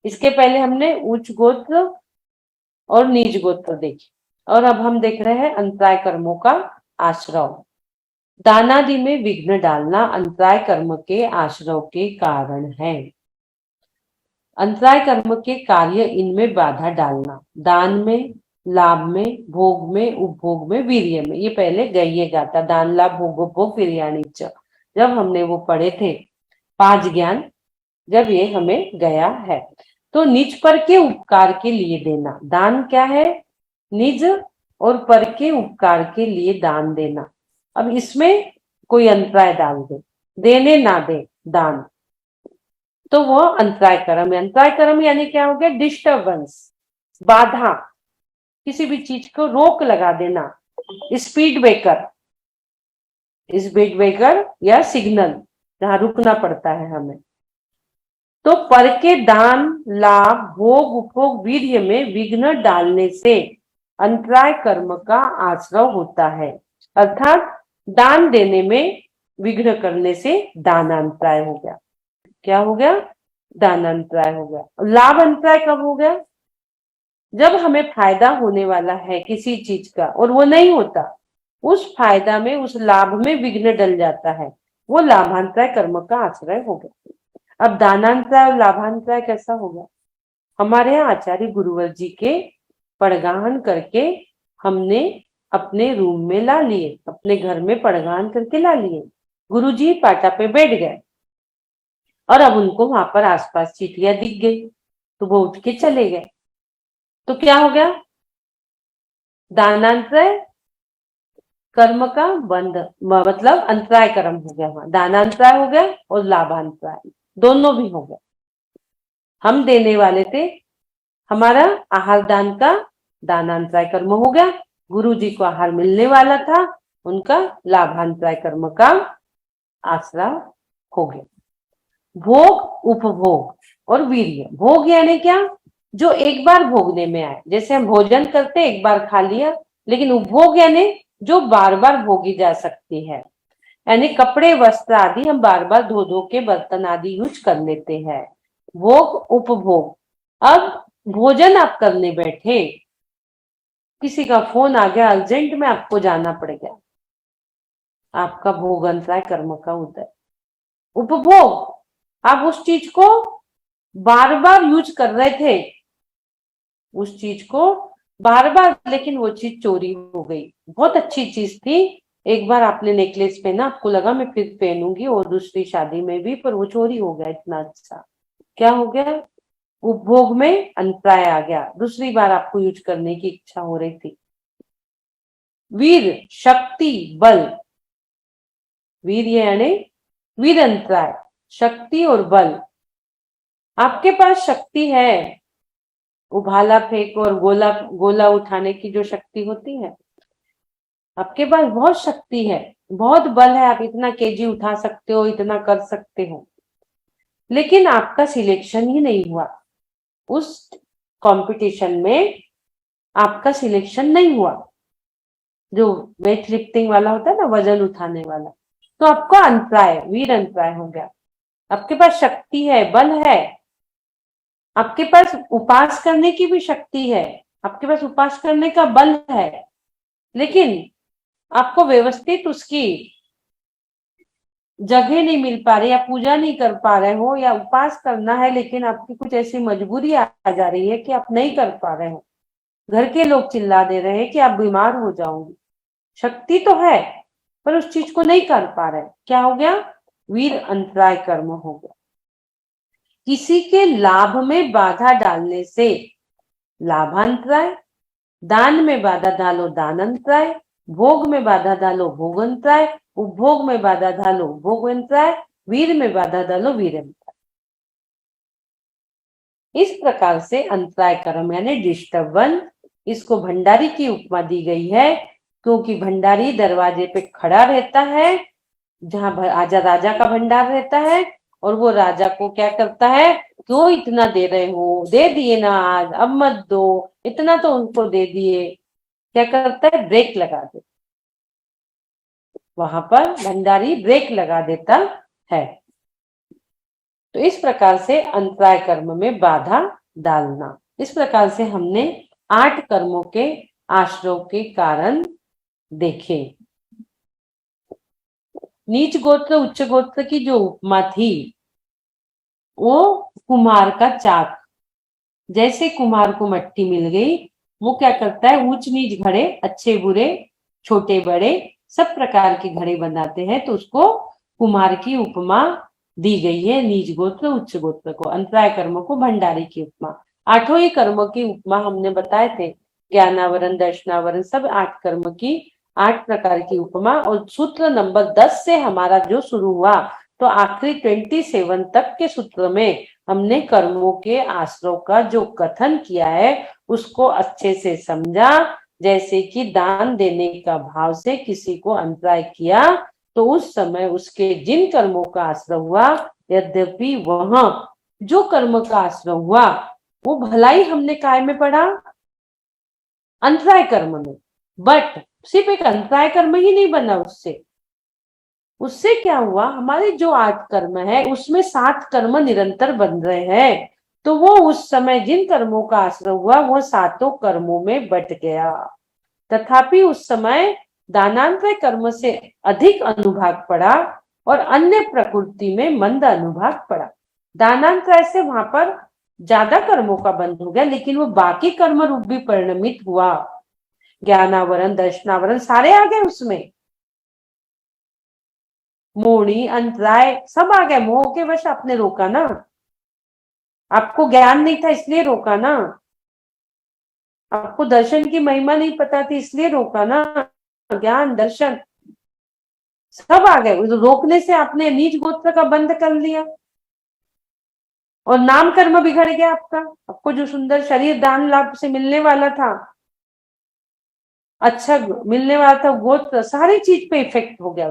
इसके पहले हमने उच्च गोत्र और नीच गोत्र देखे, और अब हम देख रहे हैं अंतराय कर्मों का आश्रव। दानादि में विघ्न डालना अंतराय कर्म के आश्रव के कारण है। अंतराय कर्म के कार्य इनमें बाधा डालना, दान में, लाभ में, भोग में, उपभोग में, वीर्य में। ये पहले गइएगा था, दान लाभ भोग उपभोग वीर्याणिच, जब हमने वो पढ़े थे 5 ज्ञान, जब ये हमें गया है। तो निज पर के उपकार के लिए देना, दान क्या है? निज और पर के उपकार के लिए दान देना। अब इसमें कोई अंतराय डाल दे, देने ना दे दान, तो वो अंतराय कर्म है। अंतराय कर्म यानी क्या हो गया? डिस्टर्बेंस, बाधा, किसी भी चीज को रोक लगा देना। स्पीड ब्रेकर, स्पीड ब्रेकर या सिग्नल जहां रुकना पड़ता है हमें। तो पर के दान, लाभ, भोग, उपभोग, वीर्य में विघ्न डालने से अंतराय कर्म का आश्रव होता है। अर्थात दान देने में विघ्न करने से दानांतराय हो गया। क्या हो गया? दानांतराय हो गया। लाभ अंतराय कब हो गया? जब हमें फायदा होने वाला है किसी चीज का और वो नहीं होता, उस फायदा में, उस लाभ में विघ्न डल जाता है, वो लाभांतराय कर्म का आश्रय हो गया। अब दानांतराय और लाभांतराय कैसा होगा? हमारे यहाँ आचार्य गुरुवर जी के पड़गाहन करके हमने अपने रूम में ला लिए, अपने घर में पड़गाहन करके ला लिए। गुरुजी पाटा पे बैठ गए और अब उनको वहां पर आसपास चींटियां दिख गई, तो वो उठ के चले गए। तो क्या हो गया? दानांतराय कर्म का बंध, मतलब अंतराय कर्म हो गया। वहां दानांतराय हो गया और लाभांतराय दोनों भी हो गए। हम देने वाले थे, हमारा आहार दान का दानांतराय कर्म हो गया। गुरु जी को आहार मिलने वाला था, उनका लाभांतराय कर्म का आश्रय हो गया। भोग, उपभोग और वीर्य। भोग यानी क्या? जो एक बार भोगने में आए, जैसे हम भोजन करते एक बार खा लिया। लेकिन उपभोग यानी जो बार बार भोगी जा सकती है, यानी कपड़े, वस्त्र आदि हम बार बार धो धो के बर्तन आदि यूज कर लेते हैं। भोग, उपभोग। अब भोजन आप करने बैठे, किसी का फोन आ गया, अर्जेंट में आपको जाना पड़ गया, आपका भोग अंतराय कर्म का उदय। उपभोग, आप उस चीज को बार बार यूज कर रहे थे, उस चीज को बार बार, लेकिन वो चीज चोरी हो गई। बहुत अच्छी चीज थी, एक बार आपने नेकलेस पहना, आपको लगा मैं फिर पहनूंगी और दूसरी शादी में भी, पर वो चोरी हो गया। इतना अच्छा क्या हो गया? उपभोग में अंतराय आ गया, दूसरी बार आपको यूज करने की इच्छा हो रही थी। वीर, शक्ति, बल। वीर यानी वीर अंतराय, शक्ति और बल। आपके पास शक्ति है, उभाला फेंक और गोला उठाने की जो शक्ति होती है, आपके पास बहुत शक्ति है, बहुत बल है, आप इतना केजी उठा सकते हो, इतना कर सकते हो। लेकिन आपका सिलेक्शन ही नहीं हुआ, उस कंपटीशन में आपका सिलेक्शन नहीं हुआ, जो वेट लिफ्टिंग वाला होता है ना, वजन उठाने वाला। तो आपका अंतराय, वीर अंतराय हो गया। आपके पास शक्ति है, बल है, आपके पास उपास करने की भी शक्ति है, आपके पास उपास करने का बल है, लेकिन आपको व्यवस्थित उसकी जगह नहीं मिल पा रही, या पूजा नहीं कर पा रहे हो, या उपास करना है लेकिन आपकी कुछ ऐसी मजबूरी आ जा रही है कि आप नहीं कर पा रहे हो। घर के लोग चिल्ला दे रहे हैं कि आप बीमार हो जाओगे। शक्ति तो है पर उस चीज को नहीं कर पा रहे। क्या हो गया? वीर अंतराय कर्म हो गया। किसी के लाभ में बाधा डालने से लाभांतराय, दान में बाधा डालो दानांतराय, भोग में बाधा डालो भोगांतराय, उपभोग में बाधा डालो भोगांतराय, वीर में बाधा डालो वीर में। इस प्रकार से अंतराय कर्म यानी डिस्टर्ब वन, इसको भंडारी की उपमा दी गई है, क्योंकि भंडारी दरवाजे पे खड़ा रहता है जहां आजा राजा का भंडार रहता है, और वो राजा को क्या करता है, क्यों इतना दे रहे हो, दे दिए ना आज, अब मत दो, इतना तो उनको दे दिए। क्या करता है, ब्रेक लगा दे, वहां पर भंडारी ब्रेक लगा देता है। तो इस प्रकार से अंतराय कर्म में बाधा डालना। इस प्रकार से हमने 8 कर्मों के आश्रय के कारण देखे। नीच गोत्र उच्च गोत्र की जो उपमा थी वो कुम्हार का चाक, जैसे कुम्हार को मट्टी मिल गई, वो क्या करता है, ऊंच नीच घड़े, अच्छे बुरे छोटे बड़े सब प्रकार के घड़े बनाते हैं, तो उसको कुम्हार की उपमा दी गई है। नीच गोत्र उच्च गोत्र को, अंतराय कर्मों को भंडारी की उपमा। 8 ही कर्मों की उपमा हमने बताए थे, ज्ञानावरण दर्शनावरण सब 8 कर्म की 8 प्रकार की उपमा। और सूत्र नंबर 10 से हमारा जो शुरू हुआ, तो आखिरी 27 तक के सूत्र में हमने कर्मों के आश्रय का जो कथन किया है उसको अच्छे से समझा। जैसे कि दान देने का भाव से किसी को अंतराय किया तो उस समय उसके जिन कर्मों का आश्रय हुआ, यद्यपि वह जो कर्म का आश्रय हुआ वो भलाई हमने काय में पढ़ा, अंतराय कर्म में, बट सिर्फ एक अंतराय कर्म ही नहीं बना, उससे क्या हुआ, हमारे जो 8 कर्म है उसमें 7 कर्म निरंतर बन रहे हैं, तो वो उस समय जिन कर्मों का आश्रय हुआ वो 7 कर्मों में बट गया। तथापि उस समय दानांतरय कर्म से अधिक अनुभाग पड़ा और अन्य प्रकृति में मंद अनुभाग पड़ा। दानांतरय से वहां पर ज्यादा कर्मों का बंध हो गया, लेकिन वो बाकी कर्म रूप भी परिणमित हुआ। ज्ञानावरण दर्शनावरण सारे आ गए उसमें, मोड़ी अंतराय सब आ गए। मोह के वश आपने रोका ना, आपको ज्ञान नहीं था इसलिए रोका ना, आपको दर्शन की महिमा नहीं पता थी इसलिए रोका ना, ज्ञान दर्शन सब आ गए। रोकने से आपने नीच गोत्र का बंद कर लिया और नाम कर्म बिगड़ गया आपका। आपको जो सुंदर शरीर दान लाभ से मिलने वाला था, अच्छा मिलने वाला था, गोत्र सारी चीज पे इफेक्ट हो गया,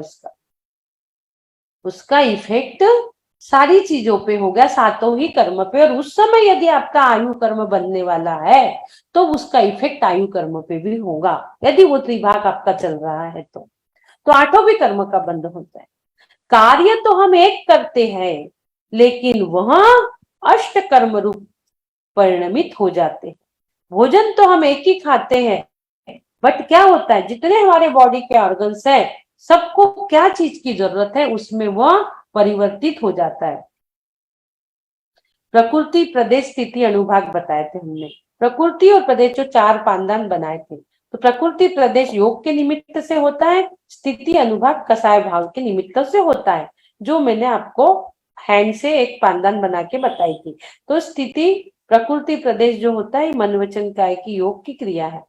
उसका इफेक्ट सारी चीजों पे हो गया, 7 ही कर्म पे। और उस समय यदि आपका आयु कर्म बनने वाला है तो उसका इफेक्ट आयु कर्म पे भी होगा, यदि वो त्रिभाग आपका चल रहा है तो 8 भी कर्म का बंध होता है। कार्य तो हम एक करते हैं लेकिन वह 8 कर्म रूप परिणमित हो जाते हैं। भोजन तो हम एक ही खाते हैं, बट क्या होता है, जितने हमारे बॉडी के ऑर्गन्स है सबको क्या चीज की जरूरत है उसमें वह परिवर्तित हो जाता है। प्रकृति प्रदेश स्थिति अनुभाग बताए थे हमने। प्रकृति और प्रदेश जो 4 पांदान बनाए थे, तो प्रकृति प्रदेश योग के निमित्त से होता है, स्थिति अनुभाग कसाय भाव के निमित्त से होता है, जो मैंने आपको हैंड से एक पांदान बना के बताई थी। तो स्थिति प्रकृति प्रदेश जो होता है मन वचन काय की योग की क्रिया है,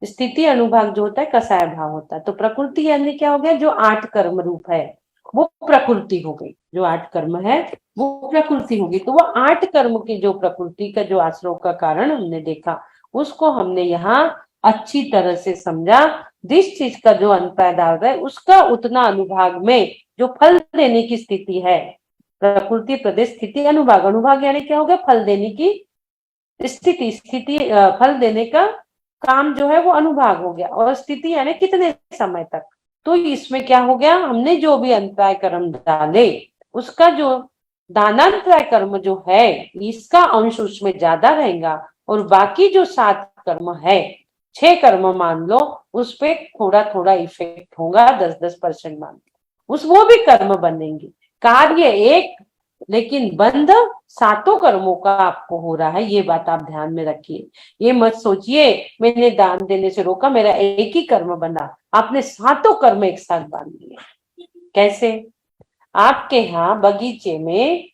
स्थिति अनुभाग जो होता है कसाय भाव होता है। तो प्रकृति यानी क्या हो गया, जो 8 कर्म रूप है वो प्रकृति हो गई, जो 8 कर्म है वो प्रकृति होगी। तो वो 8 कर्म की जो प्रकृति का जो आश्रय का कारण हमने देखा, उसको हमने यहाँ अच्छी तरह से समझा। जिस चीज का जो अंतर डाल रहा है उसका उतना अनुभाग में जो फल देने की स्थिति है, प्रकृति प्रदेश स्थिति अनुभाग, अनुभाग यानी क्या हो गया, फल देने की स्थिति, स्थिति फल देने का काम जो है वो अनुभाग हो गया, और स्थिति यानी कितने समय तक। तो इसमें क्या हो गया, हमने जो भी अंतराय कर्म डाले उसका जो दानांतराय कर्म जो है इसका अंश उसमें ज्यादा रहेगा, और बाकी जो 7 कर्म है, 6 कर्म मान लो, उस पे थोड़ा थोड़ा इफेक्ट होगा, 10-10% मान लो, वो भी कर्म बनेंगे। कार्य एक लेकिन बंध 7 कर्मों का आपको हो रहा है, ये बात आप ध्यान में रखिए। ये मत सोचिए मैंने दान देने से रोका मेरा एक ही कर्म बना, आपने 7 कर्म एक साथ बांध लिए। कैसे, आपके यहाँ बगीचे में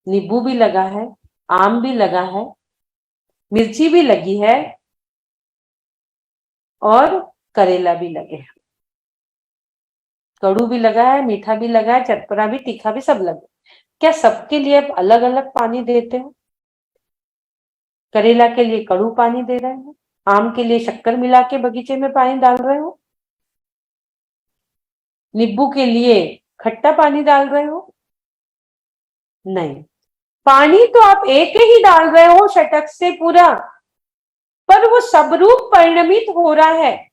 नींबू भी लगा है, आम भी लगा है, मिर्ची भी लगी है और करेला भी लगे हैं। कड़ू भी लगा है, मीठा भी लगा है, चटपटा भी, तीखा भी, सब लगा। क्या सबके लिए आप अलग अलग पानी देते हो? करेला के लिए कड़ू पानी दे रहे हो, आम के लिए शक्कर मिला के बगीचे में पानी डाल रहे हो, नींबू के लिए खट्टा पानी डाल रहे हो? नहीं, पानी तो आप एक ही डाल रहे हो षटक से पूरा, पर वो सब रूप परिणमित हो रहा है।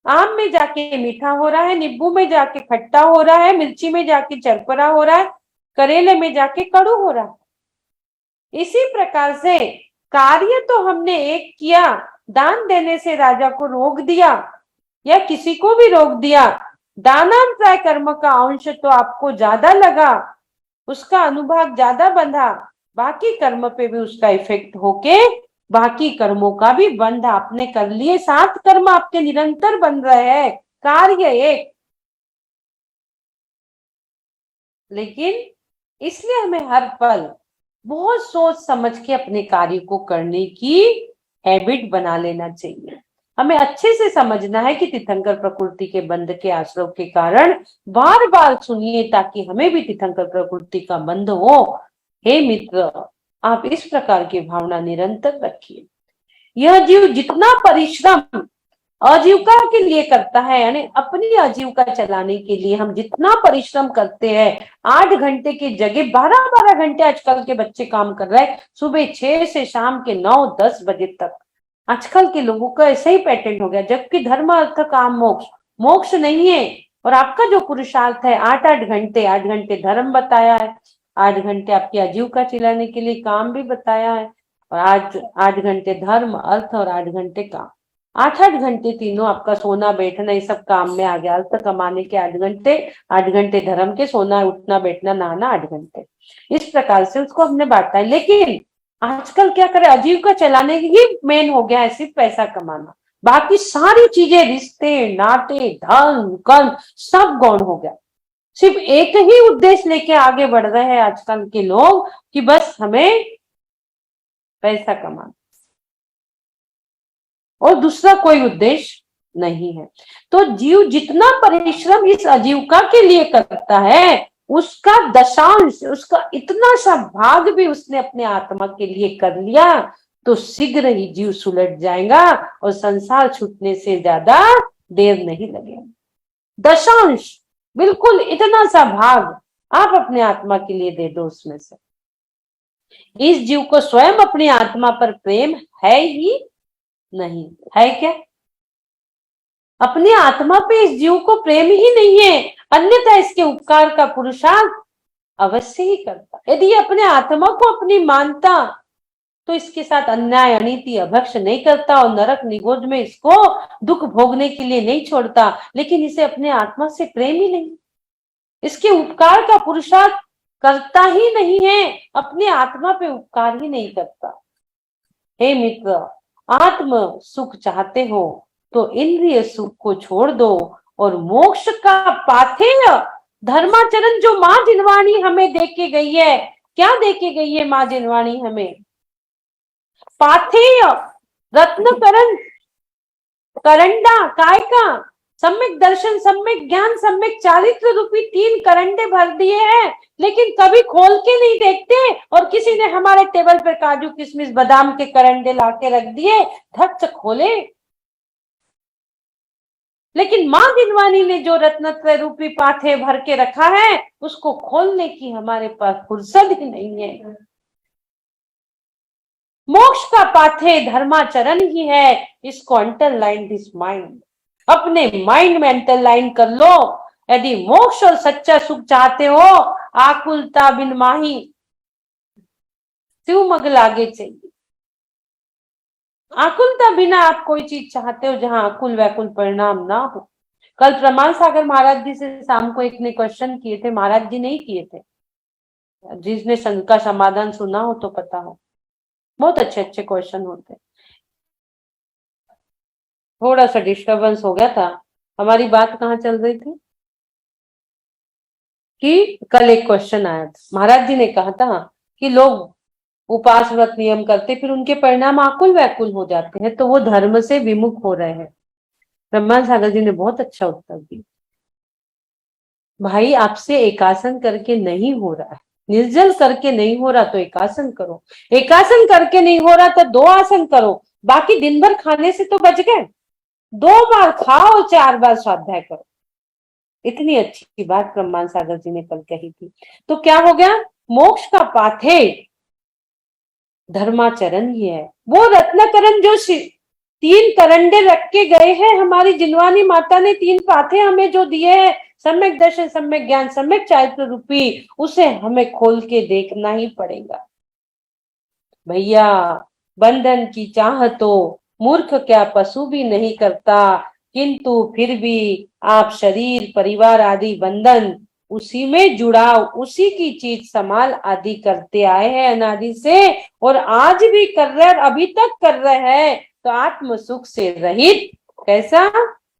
आम में जाके मीठा हो रहा है, नींबू में जाके खट्टा हो रहा है, मिर्ची में जाके चरपरा हो रहा है, करेले में जाके कड़ू हो रहा है। इसी प्रकार से कार्य तो हमने एक किया, दान देने से राजा को रोक दिया या किसी को भी रोक दिया, दानांतराय कर्म का अंश तो आपको ज्यादा लगा, उसका अनुभाग ज्यादा बंधा, बाकी कर्म पे भी उसका इफेक्ट होके बाकी कर्मों का भी बंध आपने कर लिए। 7 कर्म आपके निरंतर बन रहे हैं, कार्य एक। लेकिन इसलिए हमें हर पल बहुत सोच समझ के अपने कार्य को करने की हैबिट बना लेना चाहिए। हमें अच्छे से समझना है कि तीर्थंकर प्रकृति के बंध के आश्रय के कारण, बार बार सुनिए ताकि हमें भी तीर्थंकर प्रकृति का बंध हो। हे मित्र, आप इस प्रकार की भावना निरंतर रखिए। यह जीव जितना परिश्रम आजीविका के लिए करता है, यानी अपनी आजीविका चलाने के लिए हम जितना परिश्रम करते हैं, 8 घंटे की जगह 12-12 घंटे आजकल के बच्चे काम कर रहे हैं, सुबह 6 से शाम के 9-10 बजे तक। आजकल के लोगों का ऐसा ही पैटर्न हो गया, जबकि धर्म अर्थ काम मोक्ष, मोक्ष नहीं है। और आपका जो पुरुषार्थ है 8-8 घंटे, 8 घंटे धर्म बताया है, 8 घंटे आपकी आजीविका चलाने के लिए काम भी बताया है, और आज 8 घंटे धर्म अर्थ और 8 घंटे काम, 8-8 घंटे तीनों आपका सोना बैठना ये सब काम में आ गया। अर्थ कमाने के 8 घंटे, 8 घंटे धर्म के, सोना उठना बैठना नहाना 8 घंटे, इस प्रकार से उसको हमने बांटा है। लेकिन आजकल क्या करे, आजीविका चलाने ही मेन हो गया है, सिर्फ पैसा कमाना, बाकी सारी चीजें, रिश्ते नाते धर्म कर्म सब गौण हो गया। सिर्फ एक ही उद्देश्य लेके आगे बढ़ रहे हैं आजकल के लोग कि बस हमें पैसा कमाना, और दूसरा कोई उद्देश्य नहीं है। तो जीव जितना परिश्रम इस आजीविका के लिए करता है, उसका दशांश, उसका इतना सा भाग भी उसने अपने आत्मा के लिए कर लिया, तो शीघ्र ही जीव सुलट जाएगा और संसार छूटने से ज्यादा देर नहीं लगेगा। दशांश, बिल्कुल इतना सा भाग आप अपने आत्मा के लिए दे दो उसमें से। इस जीव को स्वयं अपनी आत्मा पर प्रेम है ही नहीं, है क्या? अपनी आत्मा पे इस जीव को प्रेम ही नहीं है, अन्यथा इसके उपकार का पुरुषार्थ अवश्य ही करता। यदि अपने आत्मा को अपनी मानता तो इसके साथ अन्याय अनीति अभक्ष नहीं करता और नरक निगोज में इसको दुख भोगने के लिए नहीं छोड़ता। लेकिन इसे अपने आत्मा से प्रेम ही नहीं, इसके उपकार का पुरुषार्थ करता ही नहीं है, अपने आत्मा पे उपकार ही नहीं करता। हे मित्र, आत्म सुख चाहते हो तो इंद्रिय सुख को छोड़ दो और मोक्ष का पाथेय धर्माचरण जो माँ जिनवाणी हमें दे के गई है, क्या दे के गई है माँ जिनवाणी हमें? पाथेय रत्नकरण, करंडा काय का, सम्यक दर्शन, सम्यक ज्ञान, सम्यक चारित्र रूपी 3 करंडे भर दिए हैं, लेकिन कभी खोल के नहीं देखते। और किसी ने हमारे टेबल पर काजू किशमिश बादाम के करंडे लाके रख दिए, धक से खोले। लेकिन माँ दिनवानी ने जो रत्नत्रय रूपी पाथे भर के रखा है, उसको खोलने की हमारे पास फुर्सत ही नहीं है। मोक्ष का पाथे धर्माचरण ही है, इसको अंडरलाइन दिस माइंड, अपने माइंड में अंडरलाइन कर लो। यदि मोक्ष और सच्चा सुख चाहते हो, आकुलता बिन माही शिव मग लागे चाहिए। आकुलता बिना आप कोई चीज चाहते हो जहां आकुल व्याकुल परिणाम ना हो। कल प्रमाण सागर महाराज जी से शाम को एक ने क्वेश्चन किए थे, महाराज जी नहीं किए थे, जिसने का समाधान सुना हो तो पता हो, बहुत अच्छे अच्छे क्वेश्चन होते। थोड़ा सा डिस्टरबेंस हो गया था। हमारी बात कहाँ चल रही थी कि कल एक क्वेश्चन आया था, महाराज जी ने कहा था कि लोग उपास व्रत नियम करते फिर उनके परिणाम आकुल व्याकुल हो जाते हैं, तो वो धर्म से विमुख हो रहे हैं। ब्रह्मा सागर जी ने बहुत अच्छा उत्तर दिया। भाई आपसे एकासन करके नहीं हो रहा है, निर्जल करके नहीं हो रहा तो एकासन करो, एकासन करके नहीं हो रहा तो 2 आसन करो, बाकी दिन भर खाने से तो बच गए। 2 बार खाओ, 4 बार स्वाध्याय करो। इतनी अच्छी बात ब्रह्मान सागर जी ने कल कही थी। तो क्या हो गया, मोक्ष का पाथे धर्माचरण ही है। वो रत्नकरण जो 3 करंडे रख के गए हैं हमारी जिनवानी माता ने, 3 पाथे हमें जो दिए हैं, सम्यक दर्शन, सम्यक ज्ञान, सम्यक चारित्र रूपी, उसे हमें खोल के देखना ही पड़ेगा। भैया बंधन की चाह तो मूर्ख क्या पशु भी नहीं करता, किंतु फिर भी आप शरीर परिवार आदि बंधन उसी में जुड़ाव, उसी की चीज संभाल आदि करते आए हैं अनादि से, और आज भी कर रहे हैं और अभी तक कर रहे हैं। तो आत्म सुख से रहित कैसा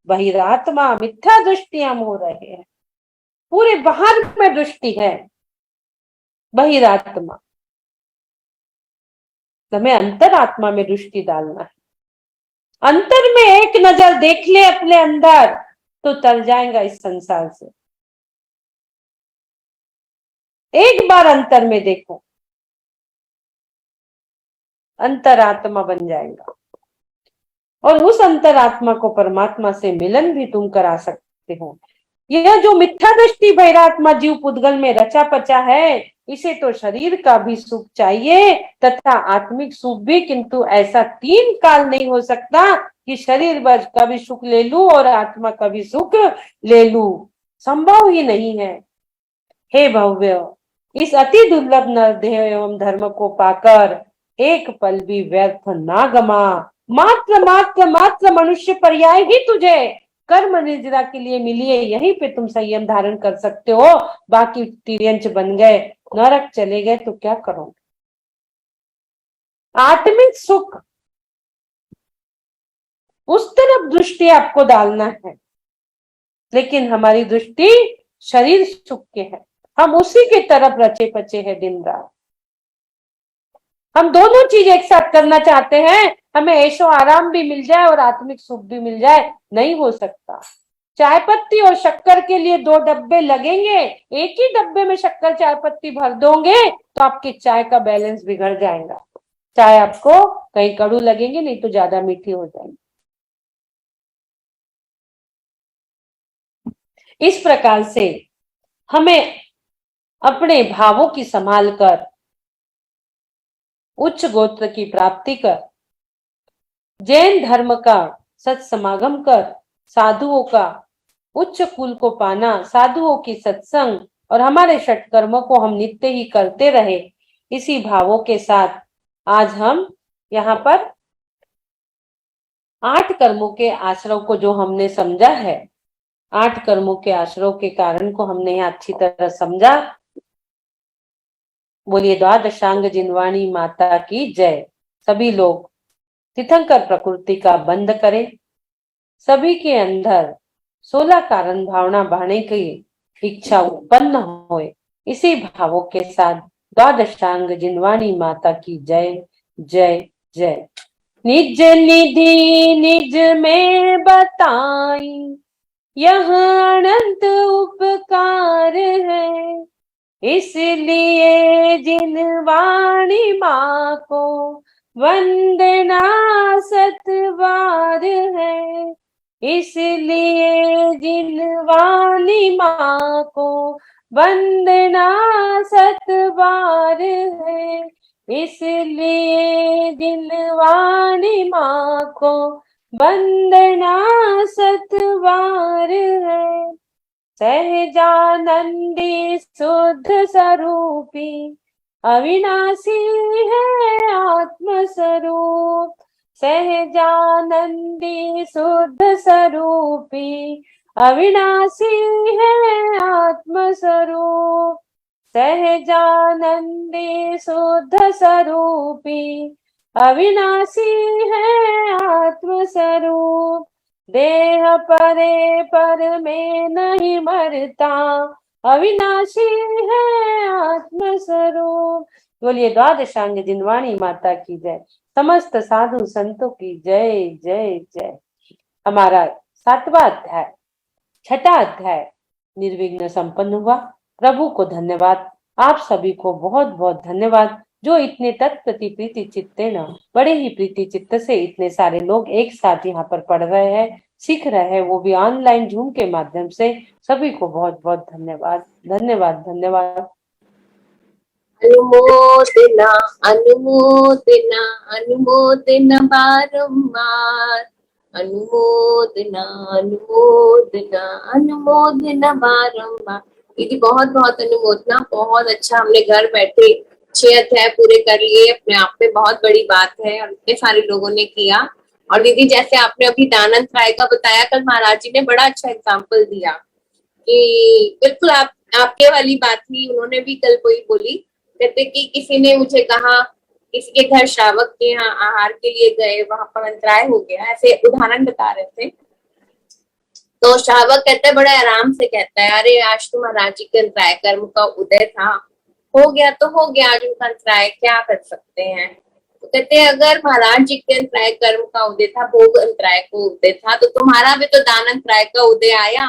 बहिरात्मा मिथ्या दृष्टि हम हो रहे हैं, पूरे बाहर में दृष्टि है बहिरात्मा, हमें अंतरात्मा में दृष्टि डालना है। अंतर में एक नजर देख ले अपने अंदर तो तर जाएगा इस संसार से। एक बार अंतर में देखो, अंतरात्मा बन जाएगा, और उस अंतरात्मा को परमात्मा से मिलन भी तुम करा सकते हो। यह जो मिथ्या दृष्टि बहिरात्मा जीव पुद्गल में रचा पचा है, इसे तो शरीर का भी सुख चाहिए तथा आत्मिक सुख भी, किंतु ऐसा 3 काल नहीं हो सकता कि शरीर बस कभी सुख ले लूं और आत्मा कभी सुख ले लूं, संभव ही नहीं है। हे भव्य, इस अति दुर्लभ नरदेह एवं धर्म को पाकर एक पल भी व्यर्थ ना गमा। मात्र मात्र मात्र मनुष्य पर्याय ही तुझे कर्म निर्जरा के लिए मिली है, यहीं पे तुम संयम धारण कर सकते हो। बाकी तिर्यंच बन गए, नरक चले गए तो क्या करोगे? आत्मिक सुख उस तरफ दृष्टि आपको डालना है, लेकिन हमारी दृष्टि शरीर सुख के है, हम उसी की तरफ रचे पचे हैं दिन रात। हम दोनों चीज एक साथ करना चाहते हैं, हमें ऐशो आराम भी मिल जाए और आत्मिक सुख भी मिल जाए, नहीं हो सकता। चाय पत्ती और शक्कर के लिए 2 डब्बे लगेंगे, एक ही डब्बे में शक्कर चाय पत्ती भर दोगे तो आपकी चाय का बैलेंस बिगड़ जाएगा। चाय आपको कहीं कड़ू लगेंगे, नहीं तो ज्यादा मीठी हो जाएगी। इस प्रकार से हमें अपने भावों की संभाल कर उच्च गोत्र की प्राप्ति कर, जैन धर्म का सत्समागम कर, साधुओं का उच्च कुल को पाना, साधुओं की सत्संग और हमारे षटकर्मों को हम नित्य ही करते रहे। इसी भावों के साथ आज हम यहाँ पर 8 कर्मों के आश्रय को जो हमने समझा है, 8 कर्मों के आश्रय के कारण को हमने यहाँ अच्छी तरह समझा। बोलिए द्वादशांग जिनवाणी माता की जय। सभी लोग तीर्थंकर प्रकृति का बंद करें, सभी के अंदर 16 कारण भावना बढ़ने की इच्छा उत्पन्न होए। इसी भावों के साथ द्वादशांग जिनवाणी माता की जय जय जय। निज निधि निज में बताई, यह अनंत उपकार है, इसलिए जिनवाणी माँ को वंदना 7 बार है। इसलिए जिनवाणी माँ को वंदना 7 बार है। इसलिए जिनवाणी माँ को वंदना 7 बार है। सहजानंदी शुद्ध स्वरूपी अविनाशी है आत्म स्वरूप। सहजानंदी शुद्ध स्वरूपी अविनाशी है आत्म स्वरूप। सहजानंदी शुद्ध स्वरूपी अविनाशी है आत्म स्वरूप। देह परे पर में नहीं मरता, अविनाशी है आत्म स्वरूप। बोलिए द्वादशांग जिनवाणी माता की जय। समस्त साधु संतों की जय जय जय। हमारा 7वां अध्याय, 6ठा अध्याय निर्विघ्न संपन्न हुआ। प्रभु को धन्यवाद, आप सभी को बहुत बहुत धन्यवाद जो इतने तत्प्रति प्रीति चित्ते न बड़े ही प्रीति चित्त से इतने सारे लोग एक साथ यहाँ पर पढ़ रहे हैं, सीख रहे हैं, वो भी ऑनलाइन जूम के माध्यम से। सभी को बहुत बहुत धन्यवाद धन्यवाद धन्यवाद। अनुमोदना अनुमोदना अनुमोदना बारंबार, अनुमोदना अनुमोदना अनुमोदना बारंबार। दीदी बहुत बहुत अनुमोदना, बहुत अच्छा, हमने घर बैठे 6 अध्याय पूरे कर लिए, अपने आप में बहुत बड़ी बात है और इतने सारे लोगों ने किया। और दीदी जैसे आपने अभी दानंद राय का बताया, कल महाराज जी ने बड़ा अच्छा एग्जाम्पल दिया कि बिल्कुल आपके वाली बात थी, उन्होंने भी कल कोई बोली, कहते कि किसी ने मुझे कहा किसी के घर श्रावक के यहाँ आहार के लिए गए, वहां पर अंतराय हो गया, ऐसे उदाहरण बता रहे थे। तो श्रावक कहता है, बड़े आराम से कहता है, अरे आज तो महाराज जी के अंतराय कर्म का उदय था, हो गया तो हो गया, आज उनका अंतराय क्या कर सकते हैं। तो कहते हैं अगर महाराज जी के अंतराय कर्म का उदय था, भोग अंतराय को उदय था, तो तुम्हारा भी तो दान अंतराय का उदय आया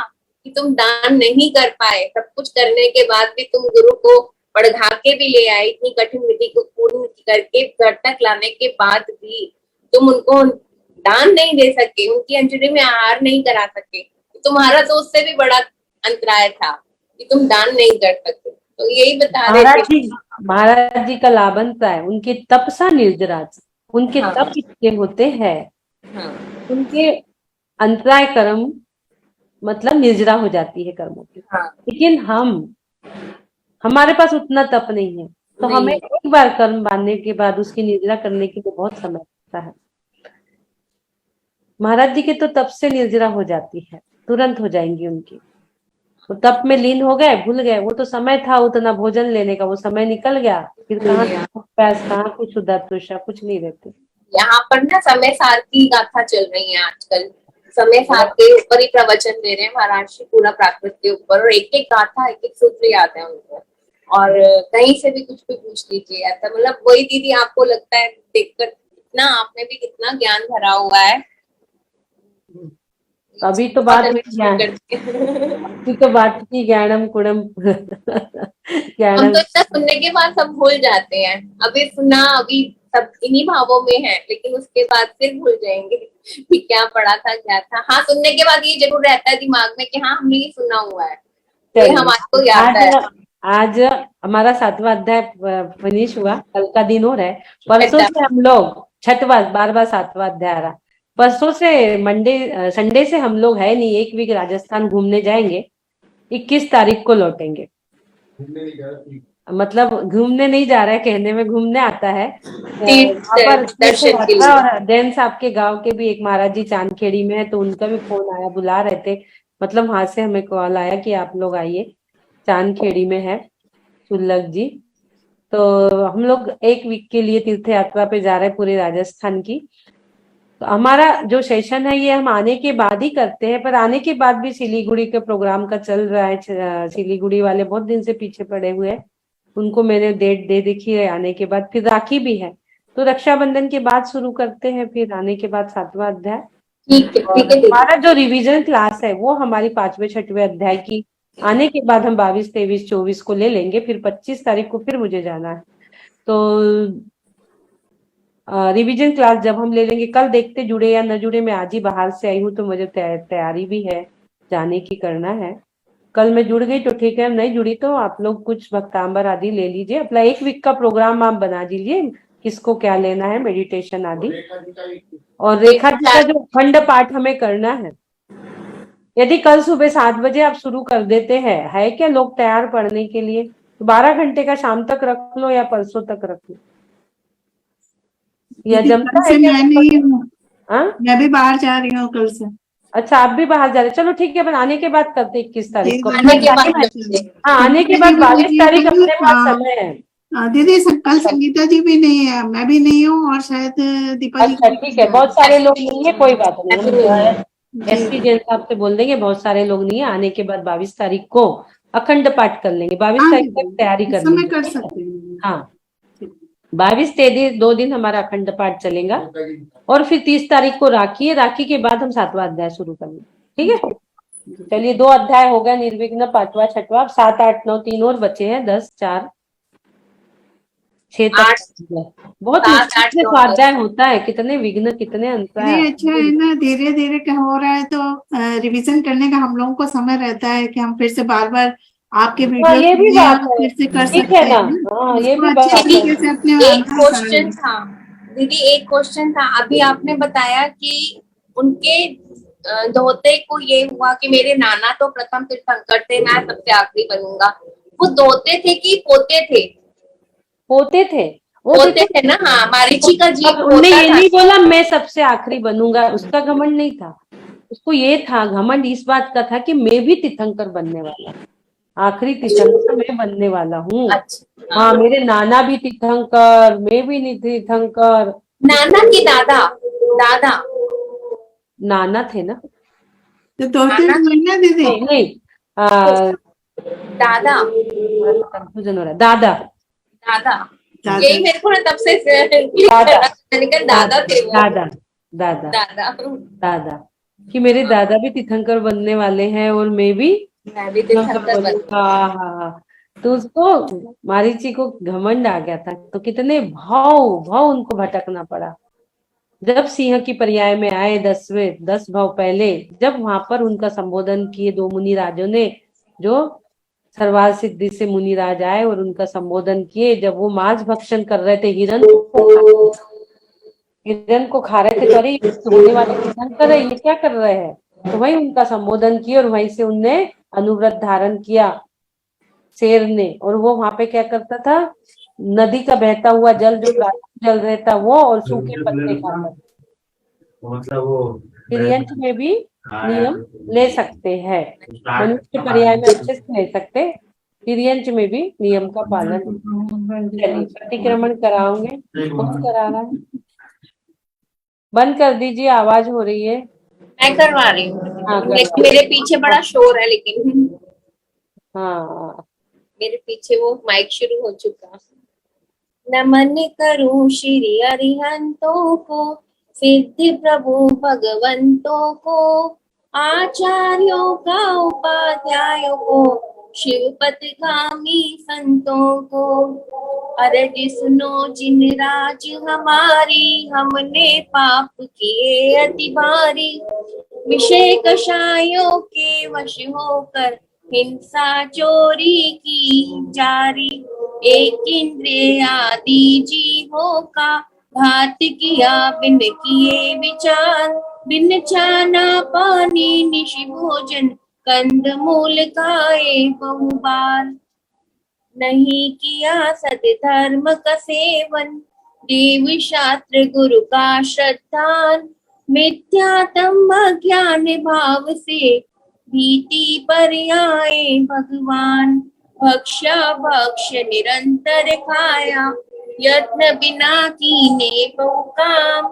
कि तुम दान नहीं कर पाए, सब कुछ करने के बाद भी तुम गुरु को पढ़ा के भी ले आए, इतनी कठिन विधि को पूर्ण करके घर तक लाने के बाद भी तुम उनको दान नहीं दे सके, उनकी अंजलि में आहार नहीं करा सके, तुम्हारा तो उससे भी बड़ा अंतराय था कि तुम दान नहीं कर सकते। तो यही बता रहे थे महाराज जी का लाभंता है, उनके तपसा निर्जराज, उनके तप इतने होते हैं, उनके अंतराय कर्म मतलब निर्जरा हो जाती है कर्मों की। लेकिन हमारे पास उतना तप नहीं है, तो हमें एक बार कर्म बांधने के बाद उसकी निर्जरा करने के लिए बहुत समय लगता है। महाराज जी के तो तप से निर्जरा हो जाती है, तुरंत हो जाएंगी उनकी। तो तप में लीन हो गए, भूल गए, वो तो समय था उतना भोजन लेने का, वो समय निकल गया, फिर कहाँ कुछ उदात्तुषा कुछ नहीं रहते। यहाँ पर ना समय सार की गाथा चल रही है आजकल, समय सार के ऊपर ही प्रवचन दे रहे हैं महाराज जी, पूरा प्राकृत के ऊपर, और एक एक गाथा एक एक सूत्र याद है उनको, और कहीं से भी कुछ भी पूछ लीजिए ऐसा, मतलब वही दीदी आपको लगता है देखकर कितना आपने भी कितना ज्ञान भरा हुआ है। अभी तो बात की ज्ञानम कुड़म हम तो इतना सुनने के बाद सब भूल जाते हैं, अभी सुना अभी सब इन्हीं भावों में है, लेकिन उसके बाद फिर भूल जाएंगे कि क्या पढ़ा था क्या था। हाँ, सुनने के बाद ये जरूर रहता है दिमाग में कि हाँ हमने ये सुना हुआ है, तो हमारे को याद है। आज हमारा 7वां अध्याय फिनिश हुआ, कल का दिन हो रहा है, परसों से हम लोग 6वां 12वां 7वां अध्याय रहा, परसों से संडे से हम लोग है नहीं, 1 वीक राजस्थान घूमने जाएंगे, 21 तारीख को लौटेंगे। मतलब घूमने नहीं जा रहा है, कहने में घूमने आता है। और जैन साहब के गांव के भी एक महाराज जी चांदखेड़ी में है, तो उनका भी फोन आया, बुला रहे थे, मतलब वहां से हमें कॉल आया कि आप लोग आइए, चांदखेड़ी में है सुल्लभ जी। तो हम लोग 1 वीक के लिए तीर्थ यात्रा पे जा रहे हैं पूरे राजस्थान की। तो हमारा जो सेशन है ये हम आने के बाद ही करते हैं, पर आने के बाद भी सिलीगुड़ी के प्रोग्राम का चल रहा है। सिलीगुड़ी वाले बहुत दिन से पीछे पड़े हुए हैं, उनको मैंने डेट दे देखी है आने के बाद। फिर राखी भी है, तो रक्षाबंधन के बाद शुरू करते हैं, फिर आने के बाद 7वां अध्याय। हमारा जो रिवीजन क्लास है वो हमारी 5वें 6वें अध्याय की आने के बाद हम 22 23 24 को ले लेंगे, फिर 25 तारीख को फिर मुझे जाना है। तो रिवीजन क्लास जब हम ले लेंगे, कल देखते जुड़े या न जुड़े, मैं आज ही बाहर से आई हूँ तो मुझे तैयारी भी है जाने की, करना है। कल मैं जुड़ गई तो ठीक है, नहीं जुड़ी तो आप लोग कुछ भक्तांबर आदि ले लीजिए, अपना 1 वीक का प्रोग्राम आप बना दीजिए, किसको क्या लेना है, मेडिटेशन आदि। और रेखा जी का जो खंड पाठ हमें करना है, यदि कल सुबह 7 बजे आप शुरू कर देते हैं, है क्या लोग तैयार पढ़ने के लिए, तो 12 घंटे का शाम तक रख लो या परसों तक रख लो, या जमता है क्या? मैं भी बाहर जा रही हूँ कल से। अच्छा, आप भी बाहर जा रहे, चलो ठीक है, आने के बाद करते 21 तारीख को। आने के बाद हाँ, आने के बाद 22 तारीख अपने पास समय है। दीदी कल संगीता जी भी नहीं है, मैं भी नहीं हूँ, और शायद दीपा जी। अच्छा ठीक है, बहुत सारे लोग नहीं है, कोई बात नहीं, एसपी जैन साहब से बोल देंगे, बहुत सारे लोग नहीं है। आने के बाद 22 तारीख को अखंड पाठ कर लेंगे, 22 तारीख तक तैयारी कर लेंगे, कर सकते हैं। हाँ, 22 तेईस 2 दिन हमारा अखंड पाठ चलेगा, और फिर 30 तारीख को राखी है, राखी के बाद हम 7वां अध्याय शुरू करेंगे, ठीक है। चलिए 2 अध्याय हो गए निर्विघ्न, 5वां 6वां, अब 7 8 9 3 और बचे हैं, 10 4 6 तक 8 पहुंच गए। बहुत 7 मुश्किल 8 से 9 स्वाध्याय होता है, कितने विघ्न कितने अरे अंतर। अच्छा है ना, धीरे धीरे क्या हो रहा है तो रिवीजन करने का हम लोगों को समय रहता है कि हम फिर से बार बार आपके हाँ वीडियो ये भी सुने बात और है, फिर से कर ठीक है सकते ना। हैं ना, हाँ ये उसको भी अच्छे बात है। तरीके से अपने एक अंदर उतार क्वेश्चन लें। था दीदी, एक क्वेश्चन था। अभी आपने बताया कि उनके धोते को ये हुआ कि मेरे नाना तो प्रथम तीर्थंकर थे, मैं सबसे आखिरी बनूंगा। वो धोते थे कि पोते थे? होते थे वो, पोते देखो। थे ना। हाँ, मारीची का जीव अब उनने होता ये था। नहीं बोला मैं सबसे आखिरी बनूंगा, उसका घमंड नहीं था। उसको ये था, घमंड इस बात का था कि मैं भी तीर्थंकर बनने वाला हूँ, आखिरी तीर्थंकर मैं बनने वाला हूँ। अच्छा, हाँ, हाँ। मेरे नाना भी तीर्थंकर, मैं भी नहीं तीर्थंकर। नाना की दादा? दादा। नाना थे ना? तो धोते नाना हुए ना दीदी। नहीं नहीं, दादा। कंफ्यूजन हो रहा है। दादा दादा। दादा। यही मेरे को ना तब से दादा मैंने कहा दादा थे वो। दादा दादा दादा। दादा कि मेरे दादा भी तीर्थंकर बनने वाले हैं और मैं भी मैं भी तीर्थंकर तीर्थंकर बन। बनूंगा। हाँ, तो उसको, मारीची को घमंड आ गया था, तो कितने भाव भाव उनको भटकना पड़ा। जब सिंह की पर्याय में आए 10 भाव पहले, जब वहां पर उनका संबोधन किए 2 मुनि राजों ने, जो सर्वार्थ सिद्धि से मुनि राज आए और उनका संबोधन किए, जब वो मांस भक्षण कर रहे थे, हिरण को खा रहे थे, तो अरे ये होने वाले तीर्थंकर है, ये क्या कर रहे हैं। तो वही उनका संबोधन किए और वहीं से उनने अनुव्रत धारण किया शेर ने। और वो वहां पे क्या करता था, नदी का बहता हुआ जल, जो प्राकृतिक जल रहता वो, और सूखे पत्ते खाता था। मतलब वो तिर्यंच में भी नियम ले सकते हैं, मनुष्य पर्याय में अच्छे से ले सकते, तिर्यंच में भी नियम का पालन। चलिए प्रतिक्रमण कराओगे, कौन करा रहा है? बंद कर दीजिए, आवाज हो रही है। मैं करवा रही हाँ हूँ, लेकिन करवा। मेरे पीछे बड़ा शोर है। लेकिन हाँ मेरे पीछे वो माइक शुरू हो चुका। नमन करूं श्री अरिहंतों को, सिद्धि प्रभु भगवंतों को, आचार्यों का उपाध्यायों को, शिवपथगामी संतों को। अरज सुनो जिन राज हमारी, हमने पाप किए अति भारी। विषय कषायों के वश होकर, हिंसा चोरी की जारी। एक इंद्रिय आदि जीवों का, घात किया बिन किए विचार। बिन छाना पानी निश भोजन, कंद मूल खाए बहु बार। नहीं किया सद्धर्म का सेवन, देव शास्त्र गुरु का श्रद्धान। मिथ्यातम अज्ञान भाव से, भीति पर आए भगवान। भक्षा भक्ष निरंतर खाया, यत्न बिना कीने बहु काम।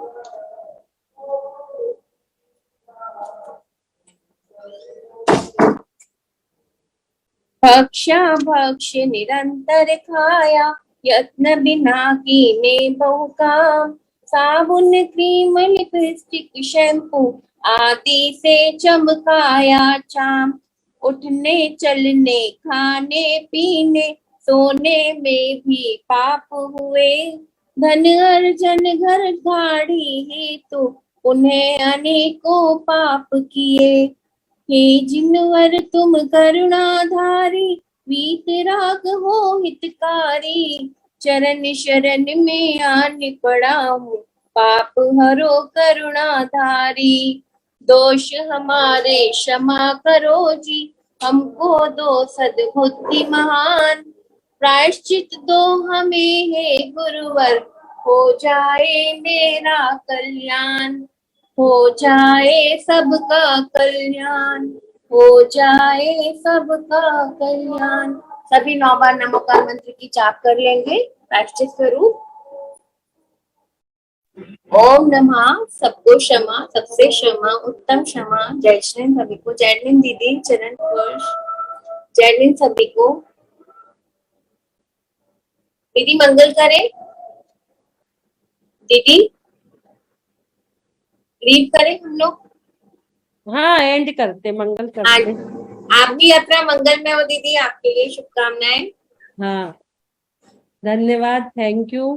भक्षा भक्ष निरंतर खाया, यत्न बिना कीने बहु काम। साबुन क्रीम लिपस्टिक शैम्पू, आदि से चमकाया चाम। उठने चलने खाने पीने, सोने में भी पाप हुए। धन अर्जन घर गाड़ी हेतु, उन्हें अनेकों पाप किए। हे जिनवर तुम करुणाधारी, वीतराग हो हितकारी। चरण शरण में आन पड़ा हूँ, पाप हरो करुणाधारी। दोष हमारे क्षमा करो जी, हमको दो सद्बुद्धि महान। प्रायश्चित दो हमें हे गुरुवर, हो जाए मेरा कल्याण। हो जाए सबका कल्याण, हो जाए सबका कल्याण। सभी 9 बार नमोकार मंत्र की जाप कर लेंगे प्रायश्चित स्वरूप। ओम नमः सबको क्षमा, सबसे क्षमा, उत्तम क्षमा। जय श्री सभी को। जय दीदी चरण स्पर्श। जय सभी को। दीदी मंगल करें। दीदी रीड करें हम लोग। हाँ एंड करते, मंगल करते। आपकी यात्रा मंगलमय हो दीदी, आपके लिए शुभकामनाएं। हाँ धन्यवाद, थैंक यू।